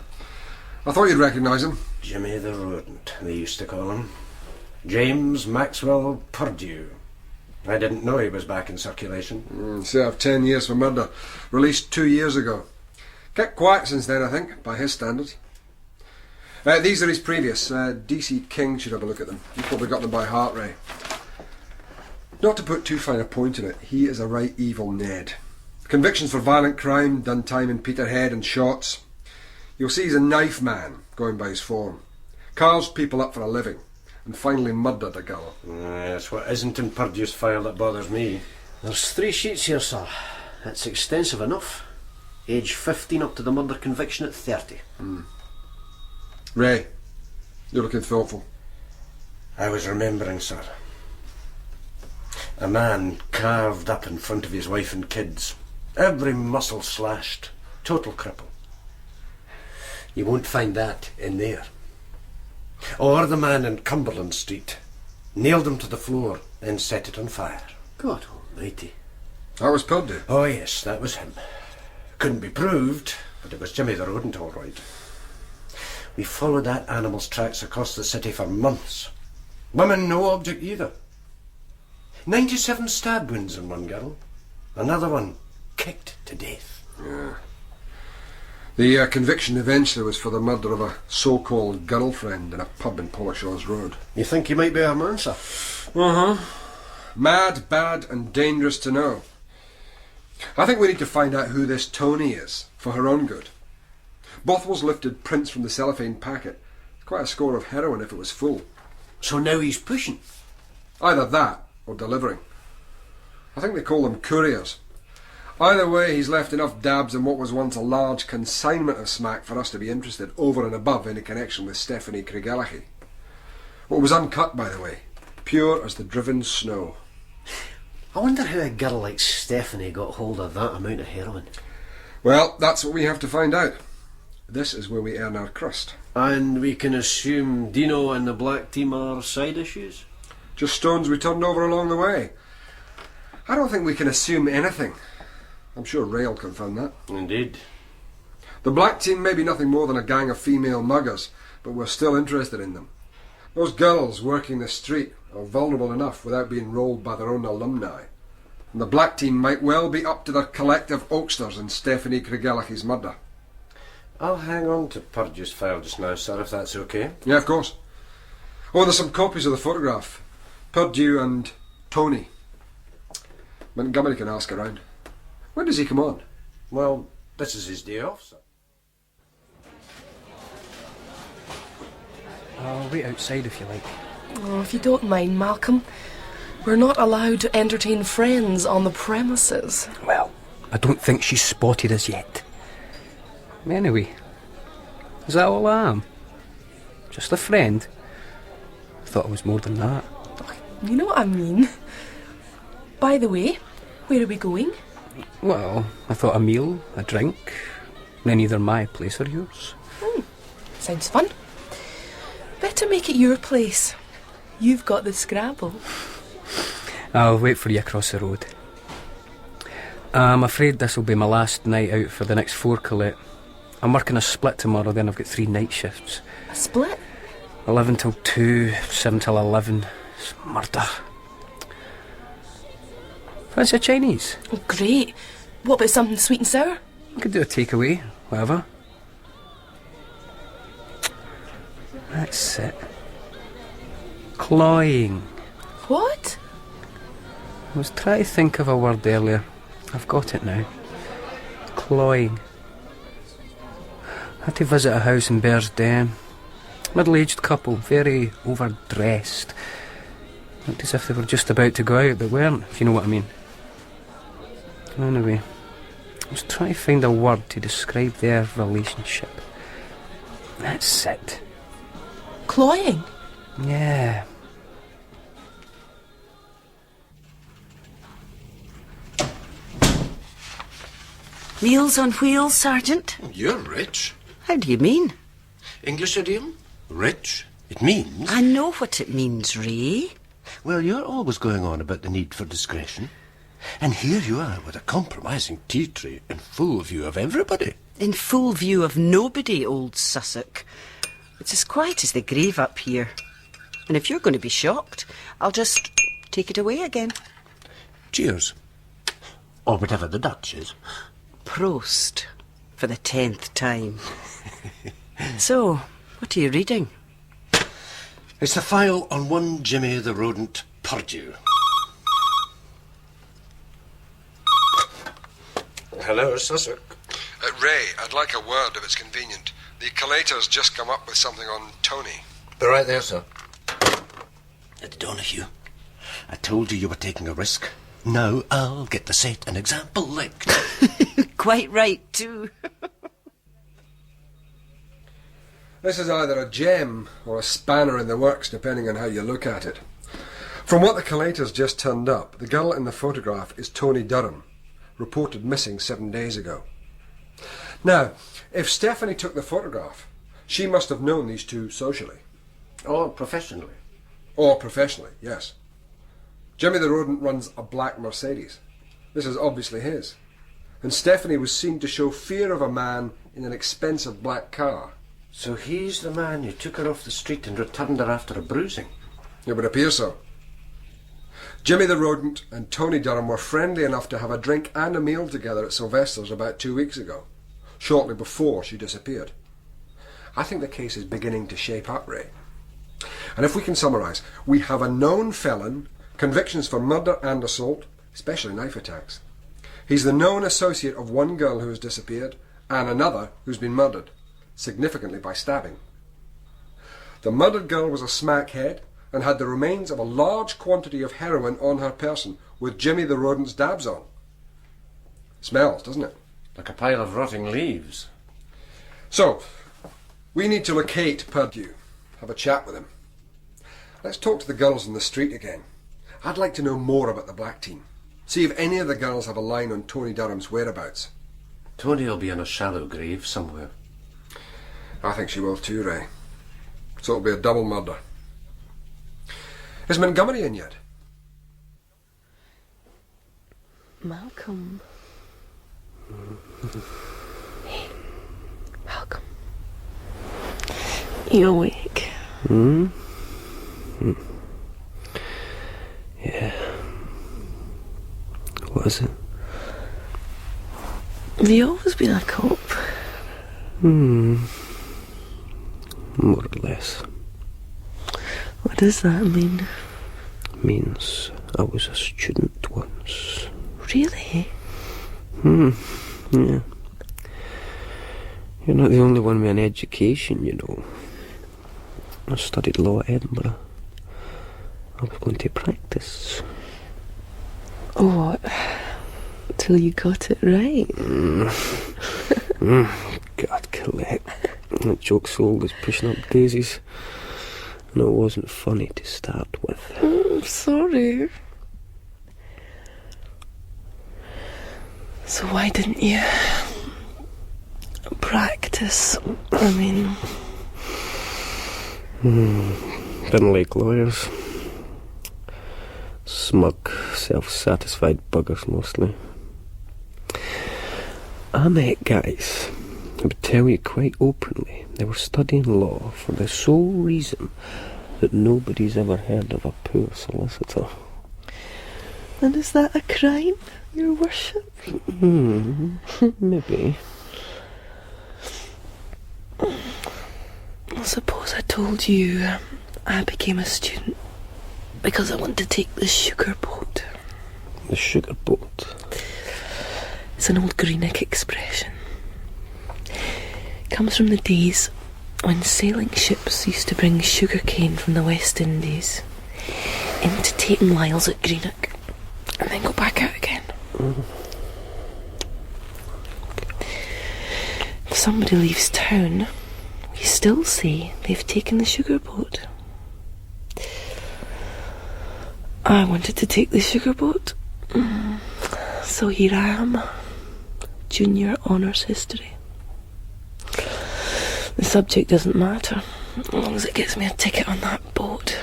I thought you'd recognise him. Jimmy the Rodent, they used to call him. James Maxwell Purdue. I didn't know he was back in circulation. Served 10 years for murder. Released 2 years ago. Kept quiet since then, I think, by his standards. These are his previous. D.C. King should have a look at them. You probably got them by heart, Ray. Not to put too fine a point on it, he is a right evil Ned. Convictions for violent crime, done time in Peterhead and shots. You'll see he's a knife man, going by his form. Carves people up for a living, and finally murdered a girl. That's what isn't in Purdue's file that bothers me. There's 3 sheets here, sir. It's extensive enough. Age 15 up to the murder conviction at 30. Ray, you're looking thoughtful. I was remembering, sir. A man carved up in front of his wife and kids. Every muscle slashed. Total cripple. You won't find that in there. Or the man in Cumberland Street. Nailed him to the floor, then set it on fire. God almighty. That was Purdue? Oh yes, that was him. Couldn't be proved, but it was Jimmy the rodent, all right. We followed that animal's tracks across the city for months. Women no object either. 97 stab wounds in one girl. Another one kicked to death. Yeah. The conviction eventually was for the murder of a so-called girlfriend in a pub in Polishaw's Road. You think he might be our man, sir? Mad, bad and dangerous to know. I think we need to find out who this Tony is, for her own good. Bothwell's lifted prints from the cellophane packet. Quite a score of heroin if it was full. So now he's pushing? Either that, or delivering. I think they call them couriers. Either way, he's left enough dabs in what was once a large consignment of smack for us to be interested, over and above any connection with Stephanie Craigellachie. What was uncut, by the way. Pure as the driven snow. I wonder how a girl like Stephanie got hold of that amount of heroin. Well, that's what we have to find out. This is where we earn our crust. And we can assume Dino and the black team are side issues? Just stones we turned over along the way. I don't think we can assume anything. I'm sure Ray will confirm that. Indeed. The black team may be nothing more than a gang of female muggers, but we're still interested in them. Those girls working the street are vulnerable enough without being rolled by their own alumni. And the black team might well be up to their collective oaksters in Stephanie Craigellachie's murder. I'll hang on to Purdue's file just now, sir, if that's okay. Yeah, of course. Oh, there's some copies of the photograph. Purdue and Tony. Montgomery can ask around. When does he come on? Well, this is his day off, sir. I'll wait outside if you like. Oh, if you don't mind, Malcolm. We're not allowed to entertain friends on the premises. Well, I don't think she's spotted us yet. Anyway, is that all I am? Just a friend? I thought I was more than that. You know what I mean. By the way, where are we going? Well, I thought a meal, a drink, then either my place or yours. Sounds fun. Better make it your place. You've got the Scrabble. I'll wait for you across the road. I'm afraid this will be my last night out for the next 4 Colette. I'm working a split tomorrow, then I've got 3 night shifts. A split? 11 till 2, 7 till 11. It's murder. Fancy a Chinese? Oh, great. What about something sweet and sour? I could do a takeaway, whatever. That's it. Cloying. What? I was trying to think of a word earlier. I've got it now. Cloying. I had to visit a house in Bearsden. Middle-aged couple, very overdressed. Looked as if they were just about to go out, but weren't, if you know what I mean. Anyway, I was trying to find a word to describe their relationship. That's it. Cloying? Yeah. Meals on wheels, Sergeant? You're rich. How do you mean? English idiom? Rich. It means... I know what it means, Ray. Well, you're always going on about the need for discretion. And here you are with a compromising tea tray in full view of everybody. In full view of nobody, old Sussock. It's as quiet as the grave up here. And if you're going to be shocked, I'll just take it away again. Cheers. Or whatever the Dutch is. Prost, for the 10th time. So, what are you reading? It's the file on one Jimmy the Rodent Purdue. Hello, Sussock. Ray, I'd like a word if it's convenient. The collator's just come up with something on Tony. Be right there, sir. Donoghue, I told you were taking a risk. Now I'll get the set an example licked. Quite right, too. This is either a gem or a spanner in the works, depending on how you look at it. From what the collator's just turned up, the girl in the photograph is Tony Durham, reported missing 7 days ago. Now, if Stephanie took the photograph, she must have known these two socially. Or professionally. Or professionally, yes. Jimmy the Rodent runs a black Mercedes. This is obviously his. And Stephanie was seen to show fear of a man in an expensive black car. So he's the man who took her off the street and returned her after a bruising? It would appear so. Jimmy the Rodent and Tony Durham were friendly enough to have a drink and a meal together at Sylvester's about 2 weeks ago, shortly before she disappeared. I think the case is beginning to shape up, Ray. And if we can summarise, we have a known felon, convictions for murder and assault, especially knife attacks. He's the known associate of one girl who has disappeared and another who's been murdered, significantly by stabbing. The murdered girl was a smackhead and had the remains of a large quantity of heroin on her person with Jimmy the Rodent's dabs on. Smells, doesn't it? Like a pile of rotting leaves. So, we need to locate Purdue, have a chat with him. Let's talk to the girls in the street again. I'd like to know more about the black team. See if any of the girls have a line on Tony Durham's whereabouts. Tony will be in a shallow grave somewhere. I think she will too, Ray. So it'll be a double murder. Is Montgomery in yet? Malcolm. Hey, Malcolm. You awake? Yeah. What is it? Have you always been a cop? More or less. What does that mean? Means I was a student once. Really? Yeah. You're not the only one with an education, you know. I studied law at Edinburgh. I was going to practice. Oh, what? Till you got it right? God, Colette. That joke's old as pushing up daisies. And it wasn't funny to start with. I'm sorry. So why didn't you practice? I mean... Didn't like lawyers. Smug, self-satisfied buggers mostly. I met guys who would tell you quite openly they were studying law for the sole reason that nobody's ever heard of a poor solicitor. And is that a crime, your worship? Maybe. I suppose I told you I became a student because I wanted to take the sugar boat. The sugar boat? It's an old Greenock expression. It comes from the days when sailing ships used to bring sugar cane from the West Indies into Tate and Lyle's at Greenock and then go back out again. If somebody leaves town, we still say they've taken the sugar boat. I wanted to take the sugar boat, so here I am, junior honours history. The subject doesn't matter, as long as it gets me a ticket on that boat.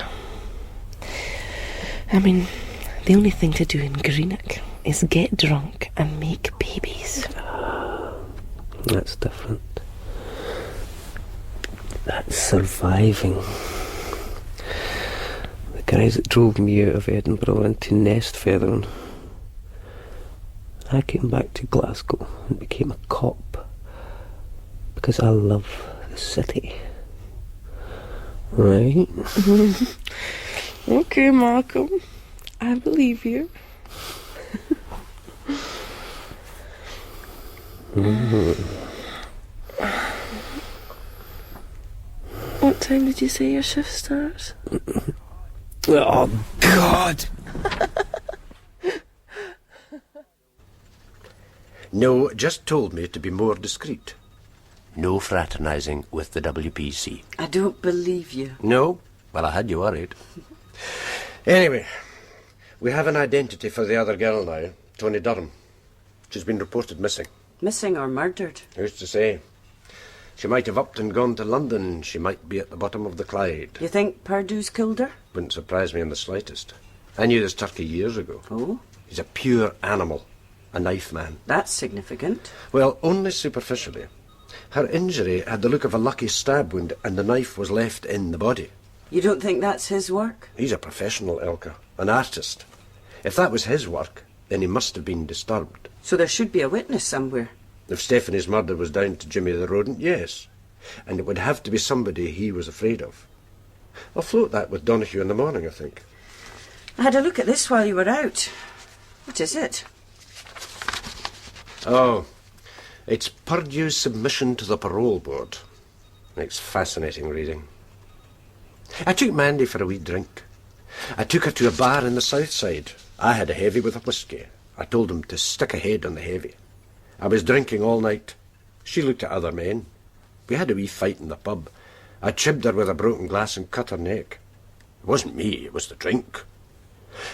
I mean, the only thing to do in Greenock is get drunk and make babies. That's different. That's surviving. The guys that drove me out of Edinburgh into nest feathering I came back to Glasgow and became a cop because I love the city. Right? Okay, Malcolm. I believe you. What time did you say your shift starts? Oh, God! No, just told me to be more discreet. No fraternising with the WPC. I don't believe you. No? Well, I had you worried. Anyway, we have an identity for the other girl now, Tony Durham. She's been reported missing. Missing or murdered? Who's to say? She might have upped and gone to London. She might be at the bottom of the Clyde. You think Purdue's killed her? Wouldn't surprise me in the slightest. I knew this turkey years ago. Oh? He's a pure animal. A knife man. That's significant. Well, only superficially. Her injury had the look of a lucky stab wound, and the knife was left in the body. You don't think that's his work? He's a professional, Elka. An artist. If that was his work, then he must have been disturbed. So there should be a witness somewhere. If Stephanie's murder was down to Jimmy the rodent, yes. And it would have to be somebody he was afraid of. I'll float that with Donoghue in the morning, I think. I had a look at this while you were out. What is it? Oh, it's Purdue's submission to the parole board. It's fascinating reading. I took Mandy for a wee drink. I took her to a bar in the south side. I had a heavy with a whisky. I told him to stick a head on the heavy. I was drinking all night. She looked at other men. We had a wee fight in the pub. I chibbed her with a broken glass and cut her neck. It wasn't me, it was the drink.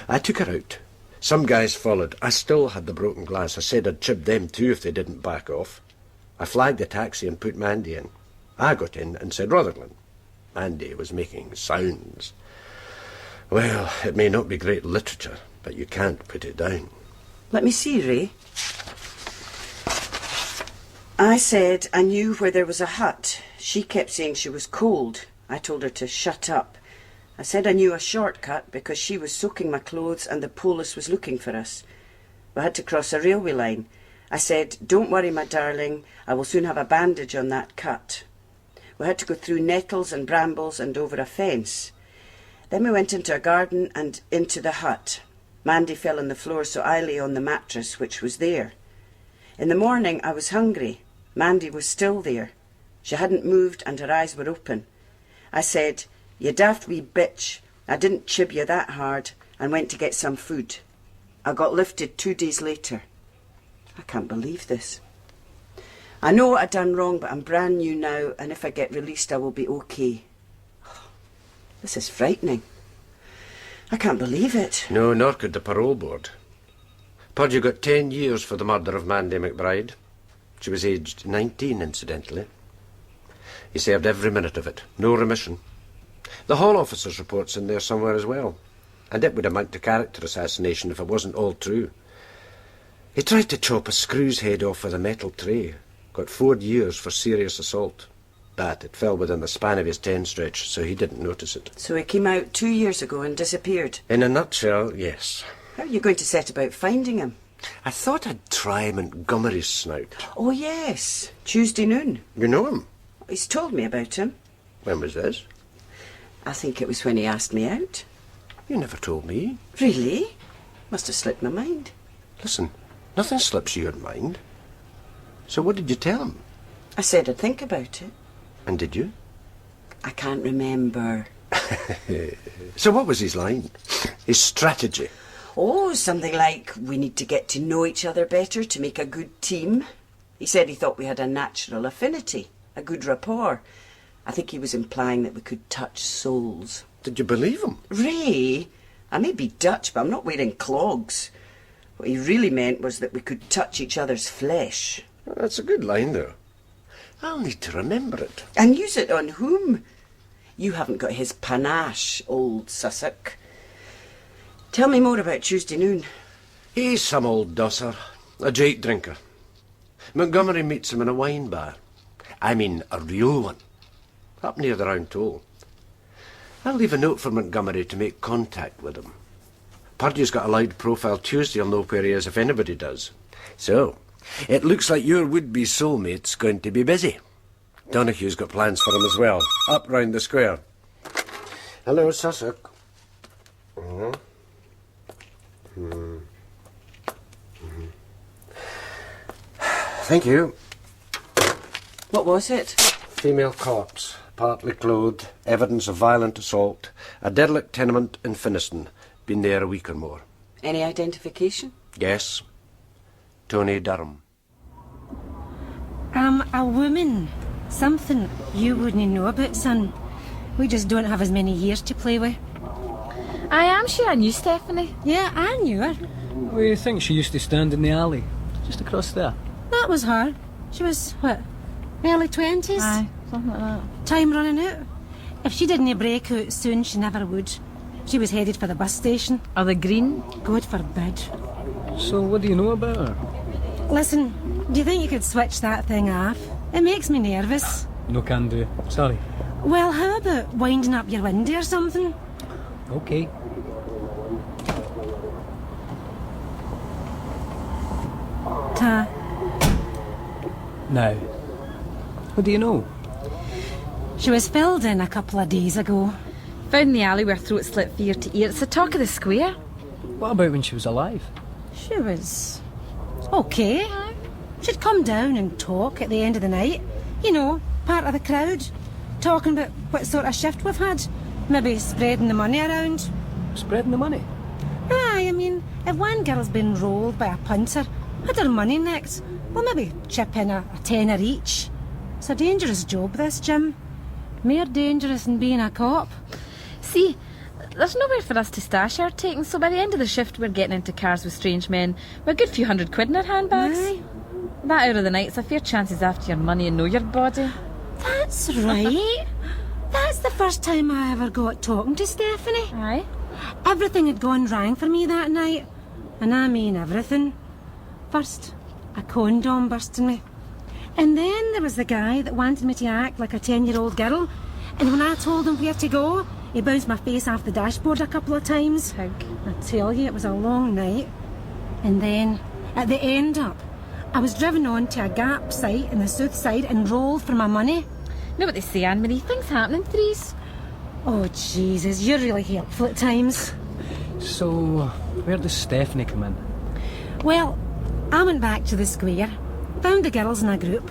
I took her out. Some guys followed. I still had the broken glass. I said I'd chib them too if they didn't back off. I flagged a taxi and put Mandy in. I got in and said Rutherglen. Mandy was making sounds. Well, it may not be great literature, but you can't put it down. Let me see, Ray. I said I knew where there was a hut. She kept saying she was cold. I told her to shut up. I said I knew a shortcut because she was soaking my clothes and the police was looking for us. We had to cross a railway line. I said, don't worry, my darling, I will soon have a bandage on that cut. We had to go through nettles and brambles and over a fence. Then we went into a garden and into the hut. Mandy fell on the floor, so I lay on the mattress, which was there. In the morning I was hungry. Mandy was still there. She hadn't moved and her eyes were open. I said, you daft wee bitch, I didn't chib you that hard, and went to get some food. I got lifted 2 days later. I can't believe this. I know what I've done wrong, but I'm brand new now, and if I get released I will be okay. This is frightening. I can't believe it. No, nor could the parole board. Purdu got 10 years for the murder of Mandy McBride. She was aged 19, incidentally. He served every minute of it. No remission. The hall officer's report's in there somewhere as well. And it would amount to character assassination if it wasn't all true. He tried to chop a screw's head off with a metal tray. Got 4 years for serious assault. But it fell within the span of his 10 stretch, so he didn't notice it. So he came out 2 years ago and disappeared? In a nutshell, yes. How are you going to set about finding him? I thought I'd try Montgomery's snout. Oh, yes. Tuesday noon. You know him? He's told me about him. When was this? I think it was when he asked me out. You never told me. Really? Must have slipped my mind. Listen, nothing slips your mind. So what did you tell him? I said I'd think about it. And did you? I can't remember. So what was his line? His strategy? Oh, something like, we need to get to know each other better to make a good team. He said he thought we had a natural affinity, a good rapport. I think he was implying that we could touch souls. Did you believe him? Ray, I may be Dutch, but I'm not wearing clogs. What he really meant was that we could touch each other's flesh. Well, that's a good line, though. I'll need to remember it. And use it on whom? You haven't got his panache, old Sussock. Tell me more about Tuesday noon. He's some old dosser, a jake drinker. Montgomery meets him in a wine bar. I mean, a real one. Up near the Round Toll. I'll leave a note for Montgomery to make contact with him. Purdue's got a loud profile. Tuesday'll know where he is if anybody does. So, it looks like your would-be soulmate's going to be busy. Donoghue's got plans for him as well, up round the square. Hello, Sussock. Thank you. What was it? Female corpse, partly clothed, evidence of violent assault, a derelict tenement in Finniston. Been there a week or more. Any identification? Yes. Tony Durham. I'm a woman. Something you wouldn't know about, son. We just don't have as many years to play with. I am sure I knew Stephanie. Yeah, I knew her. Where do you think she used to stand in the alley? Just across there. That was her. She was, what, early 20s? Aye, something like that. Time running out. If she didn't break out soon, she never would. She was headed for the bus station. Are they green? God forbid. So what do you know about her? Listen, do you think you could switch that thing off? It makes me nervous. No can do. Sorry. Well, how about winding up your window or something? Okay. Ta. Now, what do you know? She was filled in a couple of days ago. Found in the alley where her throat slit for ear to ear. It's the talk of the square. What about when she was alive? She was okay. She'd come down and talk at the end of the night. You know, part of the crowd. Talking about what sort of shift we've had. Maybe spreading the money around. Spreading the money? Aye, I mean, if one girl's been rolled by a punter, had her money nicked, well, maybe chip in a tenner each. It's a dangerous job, this, Jim. More dangerous than being a cop. See, there's nowhere for us to stash our takings, so by the end of the shift we're getting into cars with strange men with a good few £100 in our handbags. Aye. That hour of the night's a fair chances after your money and know your body. That's right. That's the first time I ever got talking to Stephanie. Aye. Everything had gone wrong for me that night. And I mean everything. First, a condom burst in me. And then there was the guy that wanted me to act like a 10-year-old girl. And when I told him where to go, he bounced my face off the dashboard a couple of times. Pig. I tell you, it was a long night. And then, at the end up, I was driven on to a Gap site in the south side and rolled for my money. Know what they say, Anne-Marie? Things happen in threes. Oh, Jesus, you're really helpful at times. So, where does Stephanie come in? Well, I went back to the square, found the girls in a group,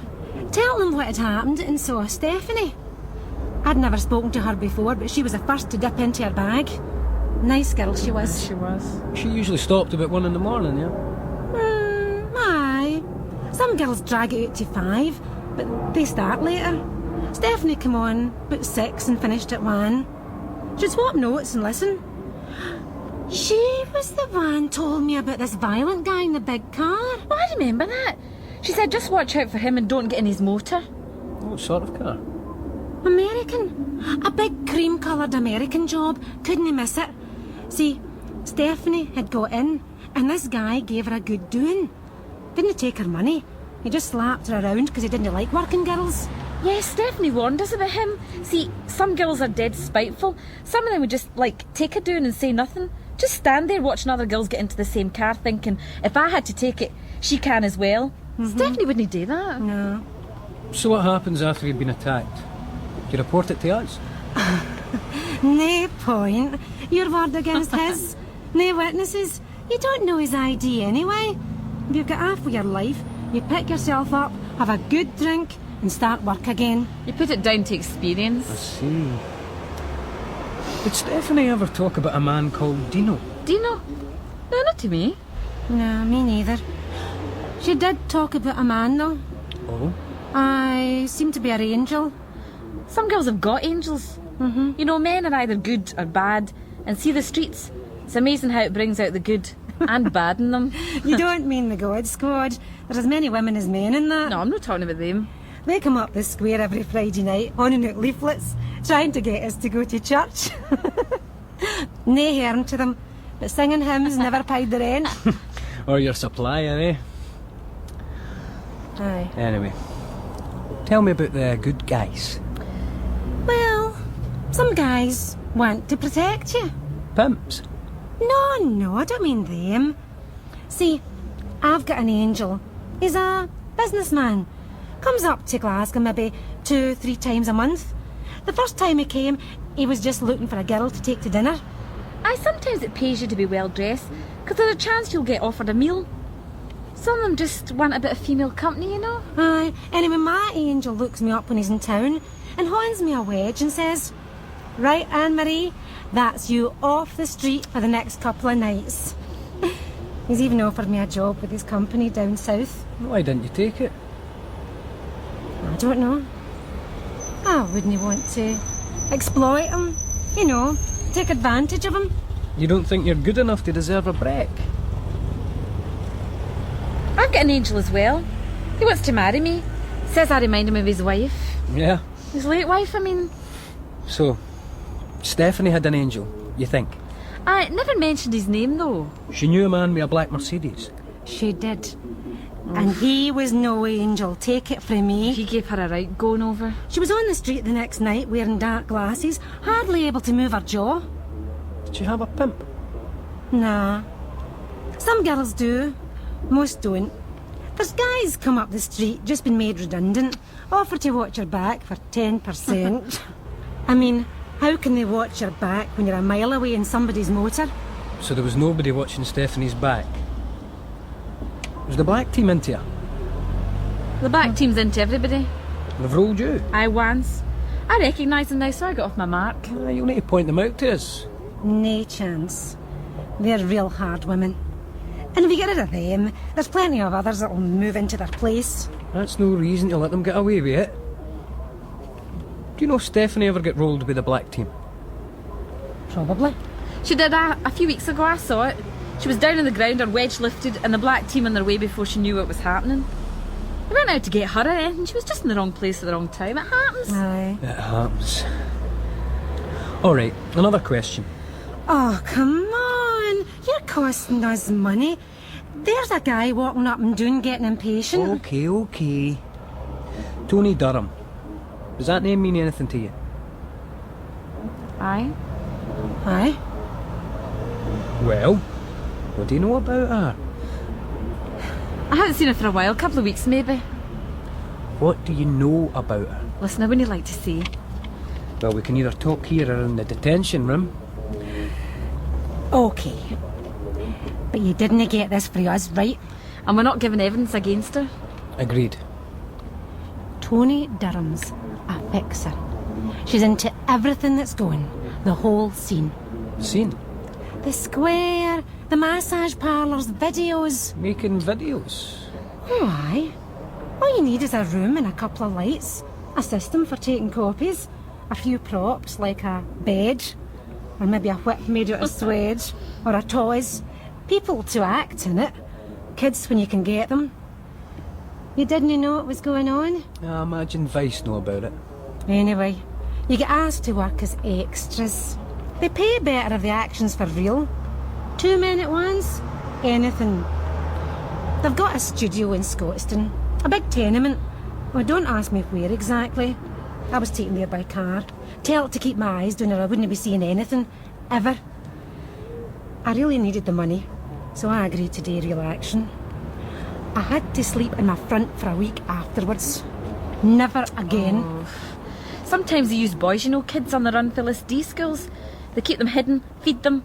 telling them what had happened, and saw Stephanie. I'd never spoken to her before, but she was the first to dip into her bag. Nice girl she was. She was. She usually stopped about 1 in the morning, yeah? Aye. Some girls drag it out to 5, but they start later. Stephanie came on about 6 and finished at 1. She'd swap notes and listen. She was the one told me about this violent guy in the big car. Oh, I remember that. She said just watch out for him and don't get in his motor. What sort of car? American. A big cream-coloured American job. Couldn't miss it. See, Stephanie had got in, and this guy gave her a good doing. Didn't take her money. He just slapped her around because he didn't like working girls. Yes, Stephanie warned us about him. See, some girls are dead spiteful. Some of them would just, take a doing and say nothing. Just stand there watching other girls get into the same car thinking, if I had to take it, she can as well. Stephanie wouldn't do that. No. So what happens after you've been attacked? You report it to us? No point. Your word against his. No witnesses. You don't know his ID anyway. If you've got half of your life, you pick yourself up, have a good drink, and start work again. You put it down to experience. I see. Did Stephanie ever talk about a man called Dino? Dino? No, not to me. No, me neither. She did talk about a man, though. Oh? I seem to be her angel. Some girls have got angels. You know, men are either good or bad. And see the streets? It's amazing how it brings out the good and bad in them. You don't mean the God Squad. There's as many women as men in that. No, I'm not talking about them. They come up the square every Friday night, handing out leaflets, trying to get us to go to church. Nae harm to them, but singing hymns never paid the rent. Or your supplier, eh? Aye. Anyway, tell me about the good guys. Well, some guys want to protect you. Pimps? No, I don't mean them. See, I've got an angel. He's a businessman. Comes up to Glasgow maybe 2-3 times a month. The first time he came, he was just looking for a girl to take to dinner. Aye, sometimes it pays you to be well dressed, because there's a chance you'll get offered a meal. Some of them just want a bit of female company, you know. Aye, anyway, my angel looks me up when he's in town and hands me a wedge and says, "Right, Anne-Marie, that's you off the street for the next couple of nights." He's even offered me a job with his company down south. Why didn't you take it? I don't know. I wouldn't want to exploit him, you know, take advantage of him. You don't think you're good enough to deserve a break? I've got an angel as well. He wants to marry me. Says I remind him of his wife. Yeah. His late wife, I mean. So, Stephanie had an angel, you think? I never mentioned his name, though. She knew a man with a black Mercedes. She did. And he was no angel, take it from me. He gave her a right going over. She was on the street the next night wearing dark glasses, hardly able to move her jaw. Did she have a pimp? Nah. Some girls do. Most don't. There's guys come up the street, just been made redundant, offer to watch your back for 10%. I mean, how can they watch your back when you're a mile away in somebody's motor? So there was nobody watching Stephanie's back? Was the black team into her? The black team's into everybody. They've rolled you? I once. I recognise them now, so I got off my mark. You'll need to point them out to us. No chance. They're real hard women. And if you get rid of them, there's plenty of others that'll move into their place. That's no reason to let them get away with it. Do you know if Stephanie ever get rolled with the black team? Probably. She did a few weeks ago, I saw it. She was down on the ground, her wedge lifted, and the black team on their way before she knew what was happening. They weren't out to get her or anything, she was just in the wrong place at the wrong time. It happens. Aye. It happens. Alright, another question. Oh, come on. You're costing us money. There's a guy walking up and down getting impatient. Okay. Tony Durham. Does that name mean anything to you? Aye. Aye? Well, what do you know about her? I haven't seen her for a while, a couple of weeks maybe. What do you know about her? Listen, I wouldn't like to say. Well, we can either talk here or in the detention room. Okay. But you didn't get this for us, right? And we're not giving evidence against her. Agreed. Tony Durham's a fixer. She's into everything that's going. The whole scene. Scene? The square, the massage parlours, videos. Making videos? Oh, aye. All you need is a room and a couple of lights, a system for taking copies, a few props like a bed, or maybe a whip made out of suede, or a toys. People to act in it. Kids when you can get them. You didn't know what was going on? I imagine Vice know about it. Anyway, you get asked to work as extras. They pay better if the action's for real. 2 men at once, anything. They've got a studio in Scotstoun, a big tenement. Well, don't ask me where exactly. I was taken there by car. Tell it to keep my eyes down or I wouldn't be seeing anything, ever. I really needed the money, so I agreed to do real action. I had to sleep in my front for a week afterwards. Never again. Oh. Sometimes they use boys, you know, kids on the run for list D schools. They keep them hidden, feed them,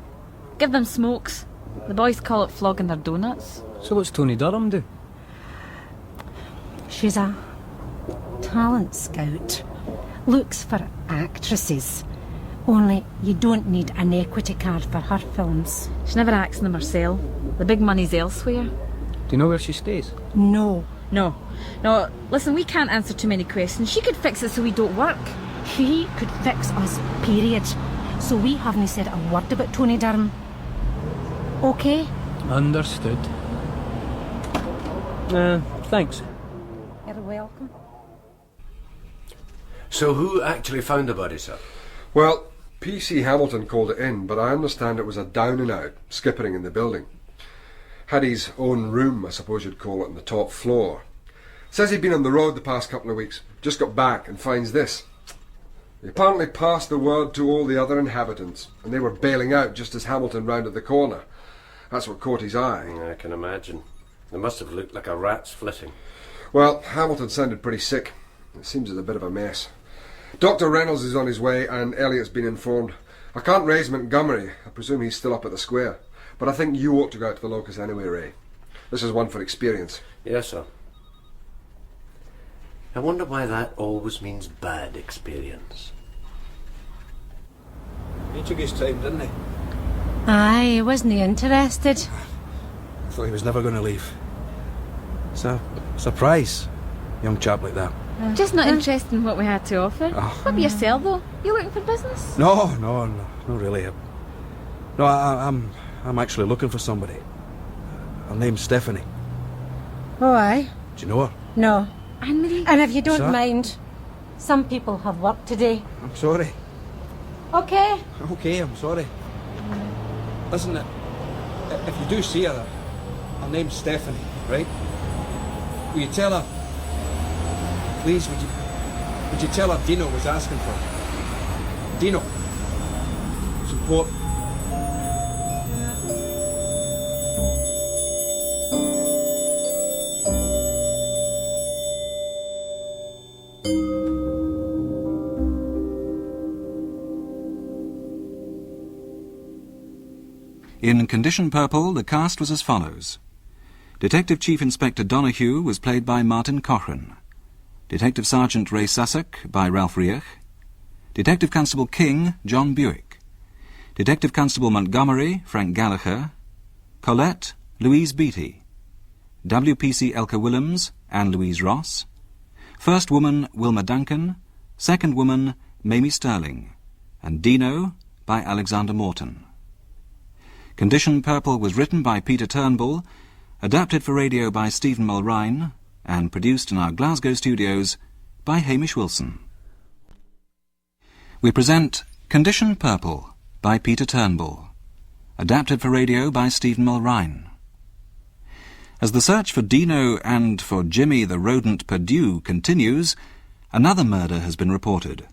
give them smokes. The boys call it flogging their donuts. So what's Tony Durham do? She's a talent scout. Looks for actresses. Only you don't need an equity card for her films. She never acts in them herself. The big money's elsewhere. Do you know where she stays? No. No, listen, we can't answer too many questions. She could fix it so we don't work. She could fix us, period. So we haven't said a word about Tony Durham. Okay? Understood. Thanks. You're welcome. So who actually found the body, sir? Well, PC Hamilton called it in, but I understand it was a down and out, skippering in the building. Had his own room, I suppose you'd call it, on the top floor. Says he'd been on the road the past couple of weeks. Just got back and finds this. He apparently passed the word to all the other inhabitants, and they were bailing out just as Hamilton rounded the corner. That's what caught his eye. I can imagine. It must have looked like a rat's flitting. Well, Hamilton sounded pretty sick. It seems it's a bit of a mess. Dr. Reynolds is on his way and Elliot's been informed. I can't raise Montgomery. I presume he's still up at the square. But I think you ought to go out to the locus anyway, Ray. This is one for experience. Yes, sir. I wonder why that always means bad experience. He took his time, didn't he? Aye, wasn't he interested? I thought he was never going to leave. It's a surprise, young chap like that. Just not interested in what we had to offer. Oh. What about yourself, though? You looking for business? No, not really. No, I'm actually looking for somebody. Her name's Stephanie. Oh, aye. Do you know her? No. Anne-Marie? And if you don't Sir? mind, some people have work today. I'm sorry. Okay. Okay, I'm sorry. Listen, if you do see her name's Stephanie, right? Will you tell her? Please, would you tell her Dino was asking for her? Dino. It's important. In Condition Purple, the cast was as follows. Detective Chief Inspector Donoghue was played by Martin Cochrane. Detective Sergeant Ray Sussock by Ralph Riach. Detective Constable King, John Buick. Detective Constable Montgomery, Frank Gallagher. Colette, Louise Beattie. WPC Elka Willems, Anne Louise Ross. First woman, Wilma Duncan. Second woman, Mamie Sterling. And Dino by Alexander Morton. Condition Purple was written by Peter Turnbull, adapted for radio by Stephen Mulrine, and produced in our Glasgow studios by Hamish Wilson. We present Condition Purple by Peter Turnbull, adapted for radio by Stephen Mulrine. As the search for Dino and for Jimmy the rodent Perdue continues, another murder has been reported.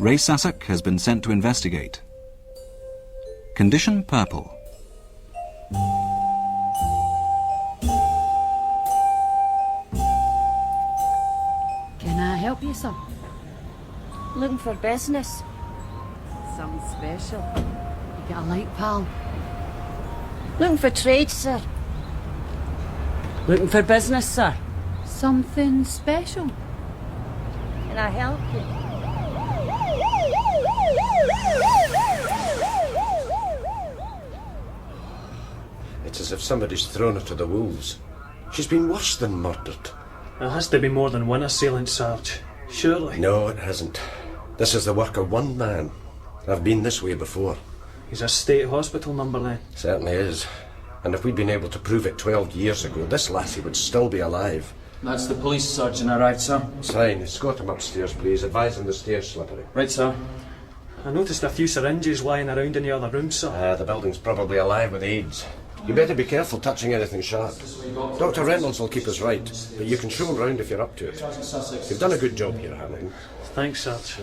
Ray Sussock has been sent to investigate. Condition Purple. Can I help you, sir? Looking for business. Something special. You got a light, pal? Looking for trade, sir. Looking for business, sir. Something special. Can I help you? It's as if somebody's thrown her to the wolves. She's been worse than murdered. There has to be more than one assailant, Sarge. Surely. No, it hasn't. This is the work of one man. I've been this way before. He's a state hospital number then. Certainly is. And if we'd been able to prove it 12 years ago, this lassie would still be alive. That's the police sergeant arrived, sir. Sign. Escort him upstairs, please. Advise him the stairs slippery. Right, sir. I noticed a few syringes lying around in the other room, sir. The building's probably alive with AIDS. You better be careful touching anything sharp. Dr. Reynolds will keep us right, but you can show him round if you're up to it. You've done a good job here, Hamilton. Thanks, Sarge.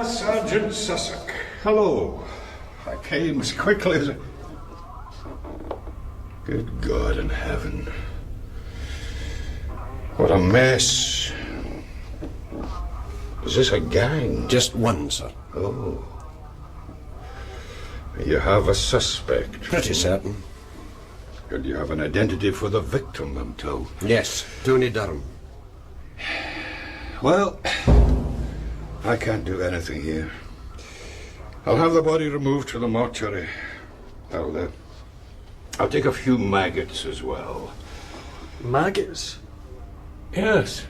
Sergeant Sussock. Hello. I came as quickly as I... Good God in heaven. What a mess. Is this a gang? Just one, sir. Oh. You have a suspect? Pretty certain. And you have an identity for the victim, I'm told. Yes, Tony Durham. Well, I can't do anything here. I'll have the body removed to the mortuary. I'll take a few maggots as well. Maggots? Yes.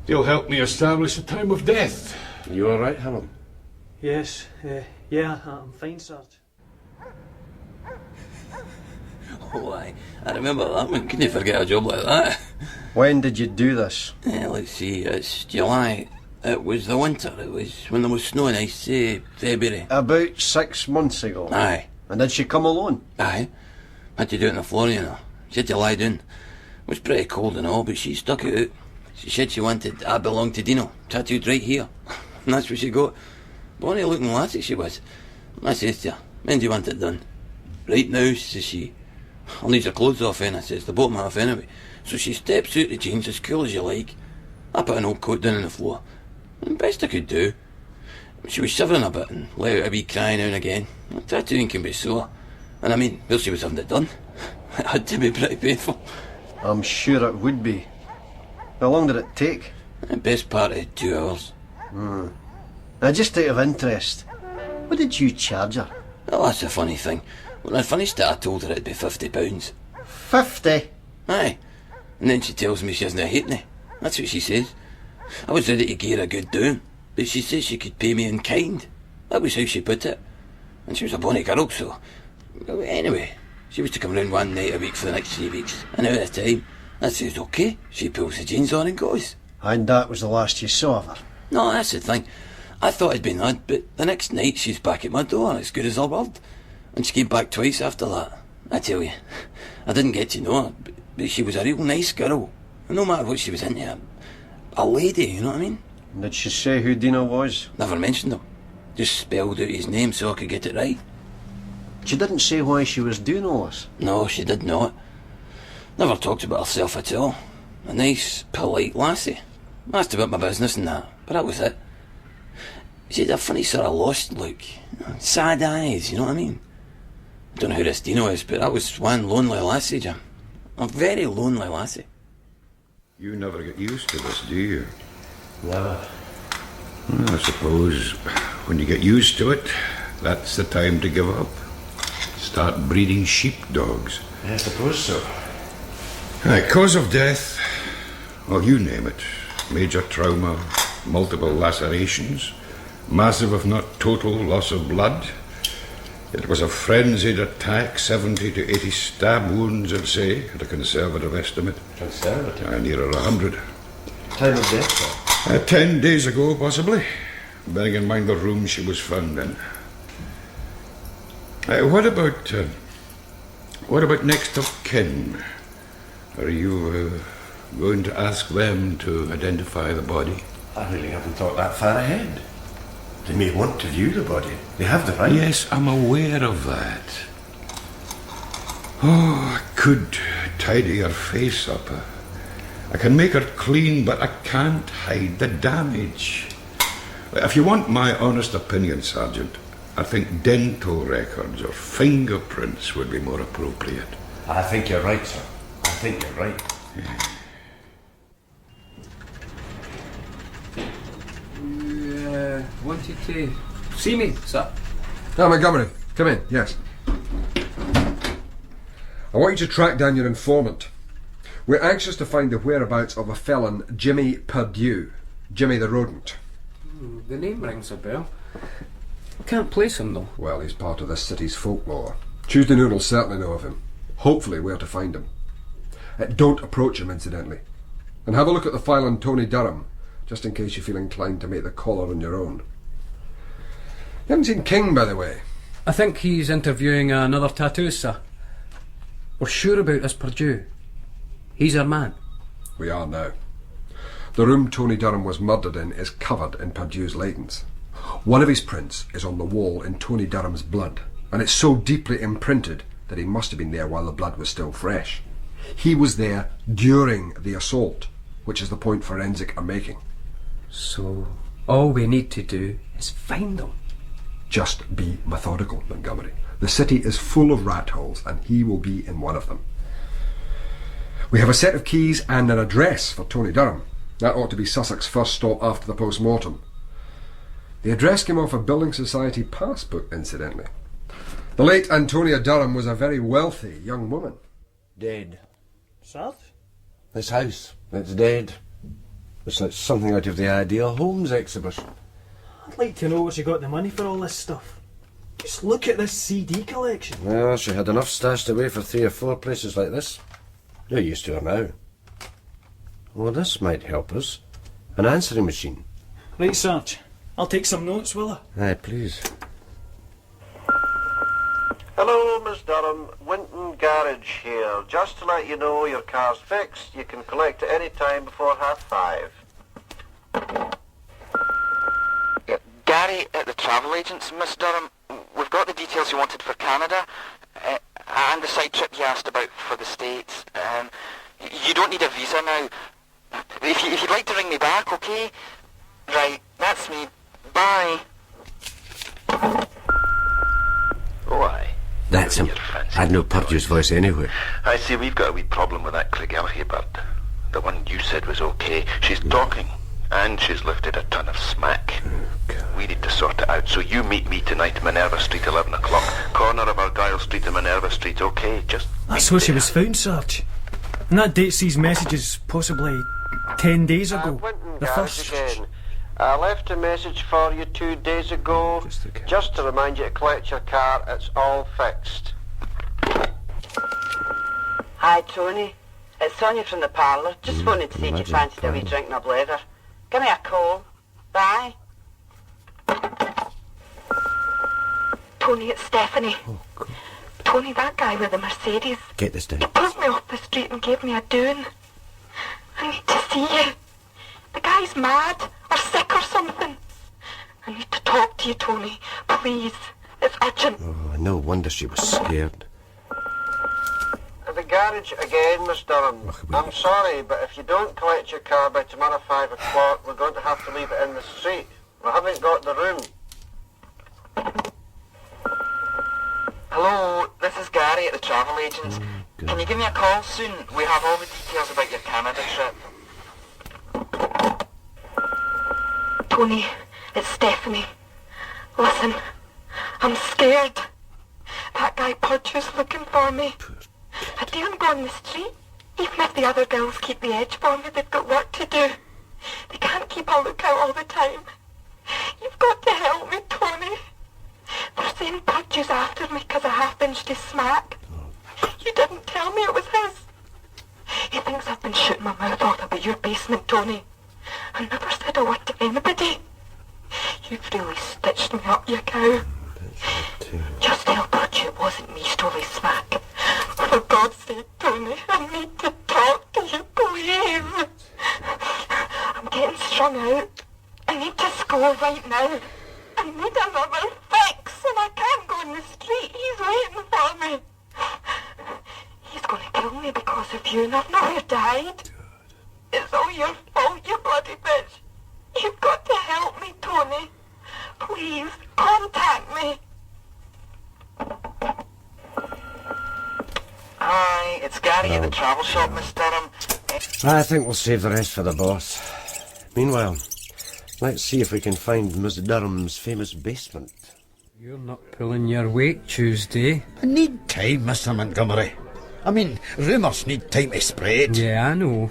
They'll help me establish the time of death. You all right, Hamilton? Yes, yeah, I'm fine, Sarge. Oh, I remember that one. Couldn't forget a job like that. When did you do this? Let's see, it's July. It was the winter. It was when there was snow, and I say February. About 6 months ago? Aye. And did she come alone? Aye. Had to do it on the floor, you know. She had to lie down. It was pretty cold and all, but she stuck it out. She said she wanted I belong to Dino, tattooed right here. And that's what she got. Bonny looking lassie she was. And I says to her, when do you want it done? Right now, says she. I'll need your clothes off, then, I says, the bottom half anyway. So she steps out the jeans as cool as you like. I put an old coat down on the floor. And best I could do. She was shivering a bit and let out a wee cry now and again. Tattooing can be sore. And I mean, while she was having it done, it had to be pretty painful. I'm sure it would be. How long did it take? The best part of 2 hours. Now, just out of interest, what did you charge her? Oh, that's a funny thing. When I finished it, I told her it'd be £50. 50? Aye. And then she tells me she hasn't a halfpenny. That's what she says. I was ready to give her a good doing, but she says she could pay me in kind. That was how she put it. And she was a bonny girl, so... Anyway, she was to come round 1 night a week for the next 3 weeks, and out of time, I says OK. She pulls the jeans on and goes. And that was the last you saw of her? No, that's the thing. I thought it'd been odd, but the next night she's back at my door, as good as her word. And she came back twice after that. I tell you, I didn't get to know her, but she was a real nice girl. And no matter what she was into, a lady, you know what I mean? Did she say who Dino was? Never mentioned him. Just spelled out his name so I could get it right. She didn't say why she was doing all this? No, she did not. Never talked about herself at all. A nice, polite lassie. Asked about my business and that, but that was it. She had a funny sort of lost look. Sad eyes, you know what I mean? I don't know who this Dino is, but that was one lonely lassie, Jim. A very lonely lassie. You never get used to this, do you? Never. Well, I suppose when you get used to it, that's the time to give up. Start breeding sheepdogs. I suppose so. Cause of death, well, you name it. Major trauma, multiple lacerations, massive if not total loss of blood. It was a frenzied attack, 70 to 80 stab wounds, I'd say, at a conservative estimate. Conservative? Nearer 100. Time of death, sir? 10 days ago, possibly. Bearing in mind the room she was found in. What about next of kin? Are you going to ask them to identify the body? I really haven't thought that far ahead. They may want to view the body. They have the right. Yes, I'm aware of that. Oh, I could tidy her face up. I can make her clean, but I can't hide the damage. If you want my honest opinion, Sergeant, I think dental records or fingerprints would be more appropriate. I think you're right, sir. I think you're right. You wanted to see me, sir? Now, Montgomery, come in, yes. I want you to track down your informant. We're anxious to find the whereabouts of a felon, Jimmy Perdue. Jimmy the rodent. The name rings a bell. Can't place him, though. Well, he's part of this city's folklore. Tuesday Noon will certainly know of him. Hopefully where to find him. Don't approach him, incidentally. And have a look at the file on Tony Durham, just in case you feel inclined to make the caller on your own. You haven't seen King, by the way? I think he's interviewing another tattooist, sir. We're sure about this Perdue. He's our man. We are now. The room Tony Durham was murdered in is covered in Perdue's latents. One of his prints is on the wall in Tony Durham's blood, and it's so deeply imprinted that he must have been there while the blood was still fresh. He was there during the assault, which is the point forensic are making. So, all we need to do is find them. Just be methodical, Montgomery. The city is full of rat holes, and he will be in one of them. We have a set of keys and an address for Tony Durham. That ought to be Sussock's first stop after the post-mortem. The address came off a Building Society passbook, incidentally. The late Antonia Durham was a very wealthy young woman. Dead. Sad? This house, it's dead. It's like something out of the Ideal Homes exhibition. I'd like to know where she got the money for all this stuff. Just look at this CD collection. Well, she had enough stashed away for 3 or 4 places like this. You're used to her now. Well, this might help us. An answering machine. Right, Sarge. I'll take some notes, will I? Aye, please. Hello, Miss Durham. Winton Garage here. Just to let you know your car's fixed. You can collect at any time before 5:30. Gary at the travel agents, Miss Durham. We've got the details you wanted for Canada. And the side trip you asked about for the States. You don't need a visa now. If you'd like to ring me back, okay? Right, that's me. Bye. Oh, aye. That's him. I'd no Purdue's voice anywhere. I see we've got a wee problem with that Craigellachie bird. The one you said was okay. She's talking, and she's lifted a ton of smack. We need to sort it out, so you meet me tonight, Minerva Street, 11 o'clock. Corner of Argyle Street and Minerva Street, okay? Just... That's where she was found, Sarge. And that date sees messages possibly 10 days ago. The first... Again. I left a message for you 2 days ago, just to remind you to collect your car. It's all fixed. Hi, Tony. It's Sonia from the parlour. Just wanted to see if you fancied a wee drink and a blather. Give me a call. Bye. Tony, it's Stephanie. Tony, that guy with the Mercedes. Get this down. He pulled me off the street and gave me a doon. I need to see you. The guy's mad or sick or something. I need to talk to you, Tony. Please. It's urgent. Oh, no wonder she was scared. The garage again, Miss Durham. I'm sorry, but if you don't collect your car by tomorrow 5 o'clock, we're going to have to leave it in the street. We haven't got the room. Hello, this is Gary at the travel agents. Can you give me a call soon? We have all the details about your Canada trip. Tony, it's Stephanie. Listen, I'm scared. That guy Purdue's looking for me. I daren't go on the street. Even if the other girls keep the edge for me, they've got work to do. They can't keep a lookout all the time. You've got to help me, Tony. They're saying Purdue's after me because I half-inched his smack. You didn't tell me it was his. He thinks I've been shooting my mouth off about your basement, Tony. I never said a word to anybody. You've really stitched me up, you cow. Just tell Purdue it wasn't me stole his smack. For God's sake, Tony, I need to talk to you, please. I'm getting strung out. I need to score right now. I need another fix, and I can't go in the street. He's waiting for me. He's going to kill me because of you, and I've never died. It's all your fault, you bloody bitch. You've got to help me, Tony. Please, contact me. Hi, it's Gary at the travel shop, Miss Durham. I think we'll save the rest for the boss. Meanwhile, let's see if we can find Miss Durham's famous basement. You're not pulling your weight, Tuesday. I need time, Mr. Montgomery. I mean, rumours need time to spread. Yeah, I know.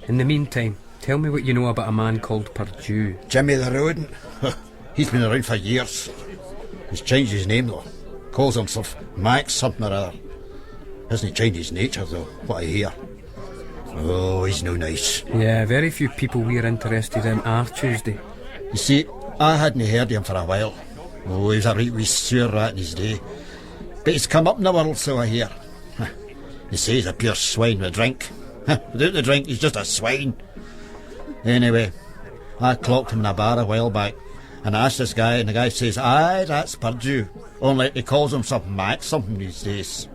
In the meantime, tell me what you know about a man called Purdue. Jimmy the Rodent. He's been around for years. He's changed his name, though. Calls himself Max something or other. Hasn't changed his nature, though, what I hear. Oh, he's no nice. Yeah, very few people we're interested in are, Tuesday. You see, I hadn't heard of him for a while. Oh, he was a right wee sewer rat in his day. But he's come up in the world, so I hear. They say he's a pure swine with drink. Without the drink, he's just a swine. Anyway, I clocked him in a bar a while back, and I asked this guy, and the guy says, aye, that's Purdue. Only he calls himself Max something these days.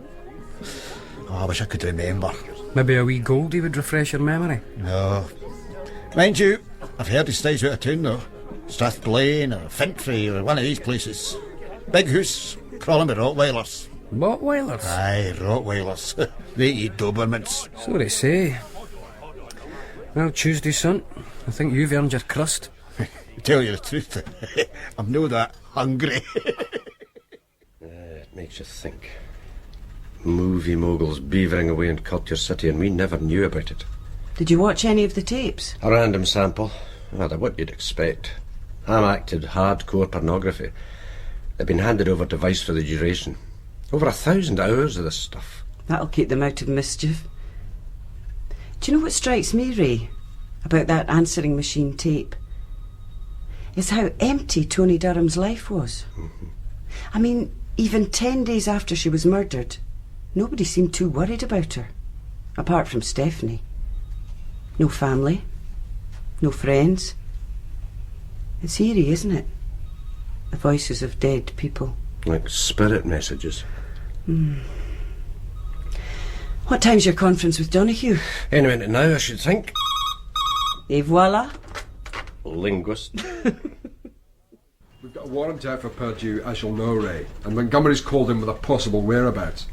Oh, I wish I could remember. Maybe a wee Goldie would refresh your memory. No. Mind you, I've heard he stays out of town, though. Strathblane or Fintry or one of these places. Big house, crawling with Rottweilers. Rottweilers? Aye, Rottweilers. They eat Dobermans. So they say. Well, Tuesday, son, I think you've earned your crust. To tell you the truth, I'm no that hungry. It makes you think. Movie moguls beavering away in Culture City, and we never knew about it. Did you watch any of the tapes? A random sample. Well, what you'd expect. Ham-acted hardcore pornography. They've been handed over to Vice for the duration. Over 1,000 hours of this stuff. That'll keep them out of mischief. Do you know what strikes me, Ray, about that answering machine tape? It's how empty Tony Durham's life was. I mean, even 10 days after she was murdered, nobody seemed too worried about her, apart from Stephanie. No family, no friends. It's eerie, isn't it? The voices of dead people. Like spirit messages. What time's your conference with Donoghue? Any minute now, I should think. Et voila. Linguist. We've got a warrant out for Purdue, as you'll know, Ray, and Montgomery's called him with a possible whereabouts.